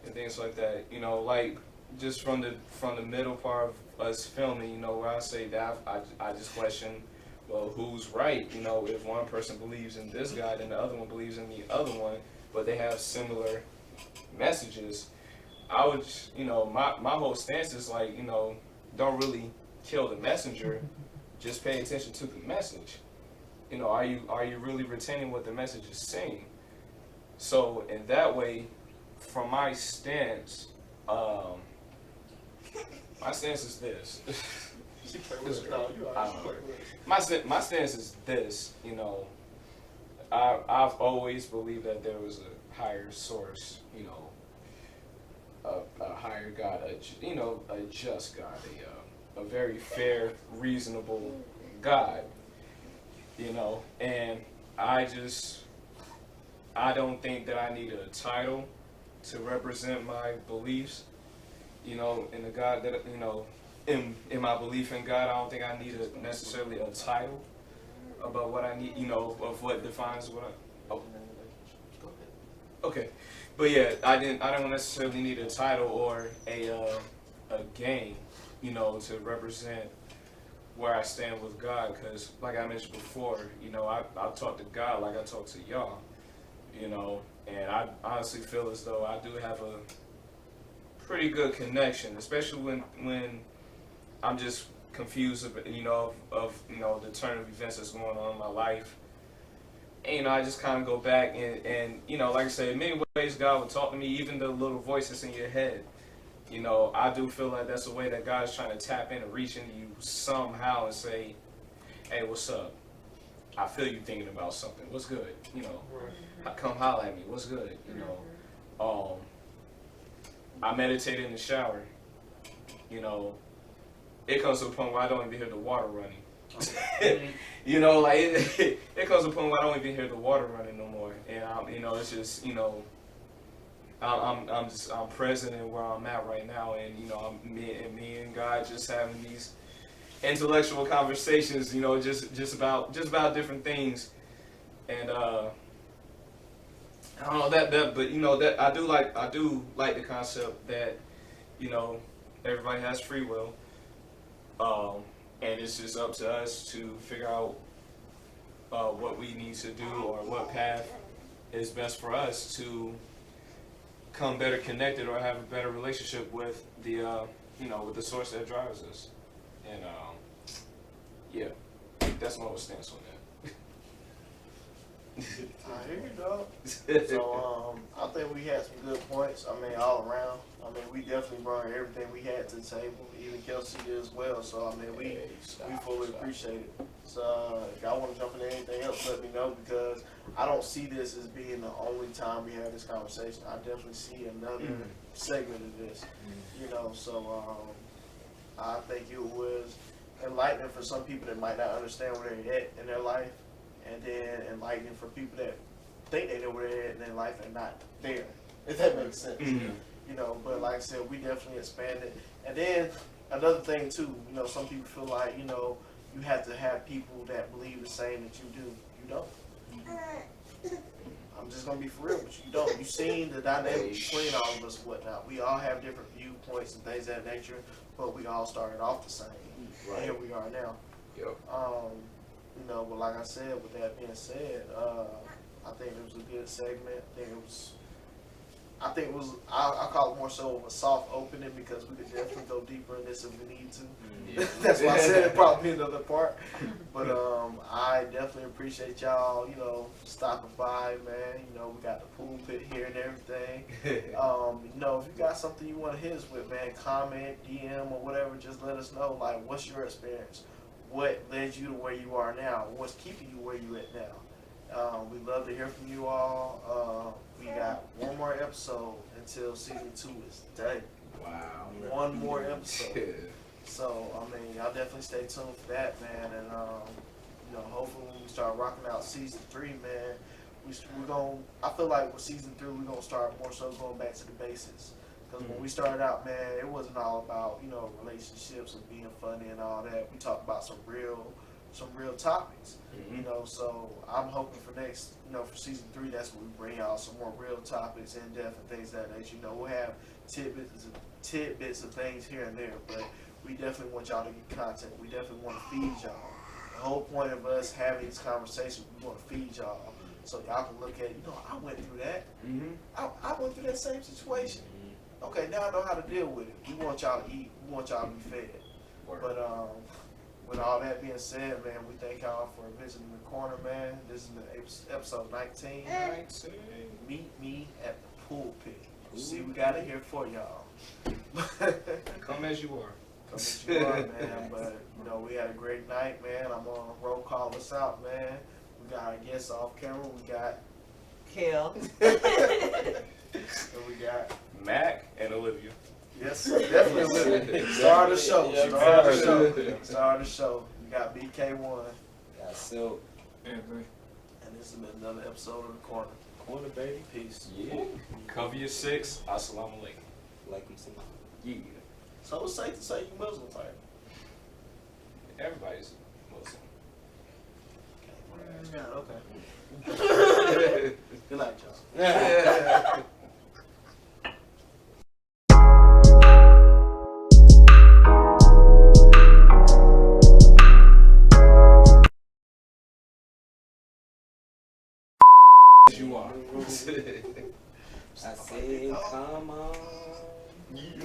and things like that. Like just from the middle part of us filming, where I say that I just question. Well, who's right? If one person believes in this guy, then the other one believes in the other one, but they have similar messages. I would, my whole stance is like, don't really kill the messenger, just pay attention to the message. Are you really retaining what the message is saying? So in that way, from my stance is this. My stance is this, I've always believed that there was a higher source, a higher God, a just God, a very fair, reasonable God, and I don't think that I need a title to represent my beliefs, in the God that, in my belief in God. I don't think I need necessarily a title about what I need, of what defines what I. Oh. Okay, but yeah, I don't necessarily need a title or a game, to represent where I stand with God. Because, like I mentioned before, I talk to God like I talk to y'all, and I honestly feel as though I do have a pretty good connection, especially when I'm just confused, of the turn of events that's going on in my life. And, I just kind of go back and like I said, in many ways God will talk to me, even the little voice that's in your head. I do feel like that's a way that God is trying to tap in and reach into you somehow and say, hey, what's up? I feel you thinking about something. What's good? Come holler at me. What's good? I meditate in the shower. It comes to a point where I don't even hear the water running. It comes to a point where I don't even hear the water running no more. And it's just, I'm present in where I'm at right now, and me and God just having these intellectual conversations, just about different things. And I don't know that, but that I do like the concept that everybody has free will. And it's just up to us to figure out what we need to do or what path is best for us to come better connected or have a better relationship with the with the source that drives us. And yeah, that's my whole stance on that. I hear you, dog. So, I think we had some good points. I mean, all around. I mean, we definitely brought everything we had to the table. Even Kelsey did as well. So, I mean, we fully appreciate it. So, if y'all want to jump into anything else, let me know, because I don't see this as being the only time we have this conversation. I definitely see another segment of this. You know, so I think it was enlightening for some people that might not understand where they're at in their life, and then enlightening for people that think they know where they're at in their life and not there, if that makes sense. You know, but like I said, we definitely expanded. And then another thing too, you know, some people feel like, you know, you have to have people that believe the same that you do. You don't. I'm just gonna be for real, but you don't. You've seen the dynamic between all of us and whatnot. We all have different viewpoints and things of that nature, but we all started off the same. Right. And here we are now. Yep. You know, but like I said, with that being said, I think it was a good segment. I think it was, I call it more so of a soft opening, because we could definitely go deeper in this if we need to. Yeah. That's why I said it probably another part. But I definitely appreciate y'all, you know, stopping by, man. You know, we got the pulpit here and everything. You know, if you got something you want to hit us with, man, comment, DM, or whatever, just let us know. Like, what's your experience? What led you to where you are now? What's keeping you where you at now? We'd love to hear from you all. We got one more episode until season 2 is done. Wow. One more episode. So, I mean, y'all definitely stay tuned for that, man. And, you know, hopefully when we start rocking out season 3, man, we're going to, I feel like with season 3, we're going to start more so going back to the basics. Because when we started out, man, it wasn't all about, you know, relationships and being funny and all that. We talked about some real topics, you know. So I'm hoping for next, you know, for season 3, that's when we bring out some more real topics, in depth and things that you know. We'll have tidbits of things here and there, but we definitely want y'all to get content. We definitely want to feed y'all. The whole point of us having these conversations, we want to feed y'all, so y'all can look at, you know, I went through that. I went through that same situation. Okay, now I know how to deal with it. We want y'all to eat. We want y'all to be fed. But with all that being said, man, we thank y'all for visiting the corner, man. This is episode 19. Meet me at the pulpit. See, we got it here for y'all. Come as you are. Come as you are, man. But, you know, we had a great night, man. I'm going to roll call us out, man. We got our guests off camera. We got Kel. And we got Mac and Olivia. Yes, definitely Olivia. Star of the show. Star of the show. We got BK1. Got Silk. Anthony. And this has been another episode of The Corner. Corner, baby. Peace. Yeah. Cover your 6. Assalamu alaikum. Like him some. Yeah. So it's safe to say you Muslim, right? Everybody's Muslim. Okay. Good night, y'all. You are. I said, come on. Hey,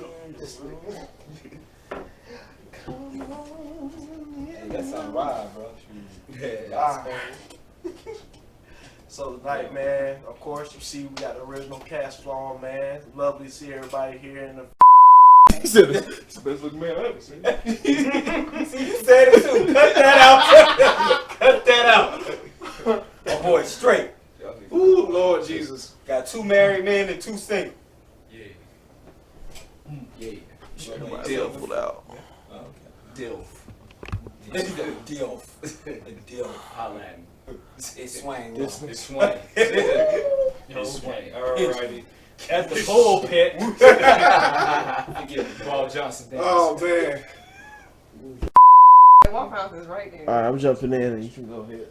that sound wild, bro. So tonight, man, of course, you see we got the original cast flow on, man. Lovely to see everybody here in the He said, it's the best looking man I ever seen. See, you said it too. Cut that out. Cut that out. My boy straight. Ooh, Lord Jesus. Got 2 married men and 2 single. Yeah. Yeah. Dilfed out. Dilf. Dilf. Dilf. Holland. It's swang. It's swing. It's swing. Alrighty. At the pulpit. Forget Paul Johnson. Oh, man. Waffle House is right there. All right, I'm jumping in and you can go ahead.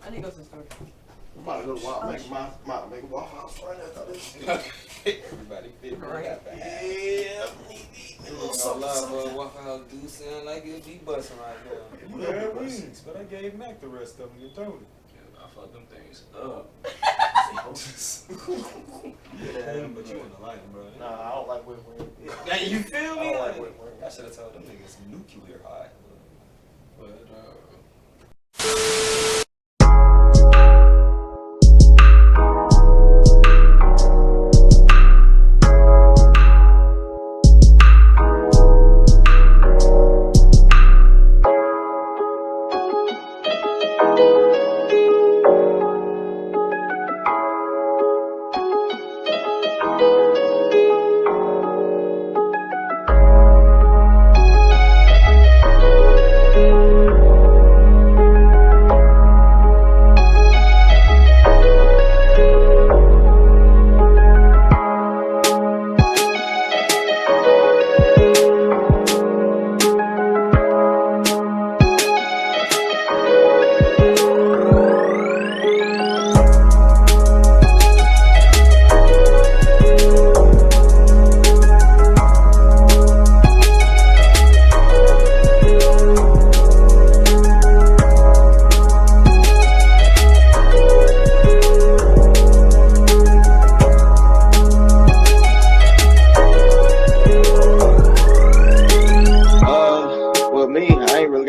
I need to go to the store. I'm about to go to Waffle make a Waffle House right after this. Everybody fit right. Yeah. No love, bro. Waffle House do sound like it be busting right now. You had wings, but I gave Mac the rest of them. You told him. Yeah, I fucked them things up. Yeah, but you in the lighting, bro. Nah, I don't like whipped wings. Now, you feel I me? don't like whipped wings. I should have told them niggas nuclear high. But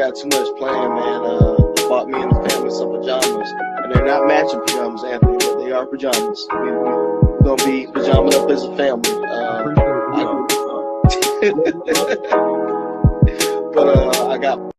got too much planned, man. I bought me and the family some pajamas, and they're not matching pajamas, Anthony, but they are pajamas. We're gonna be pajamaed up as a family. But I got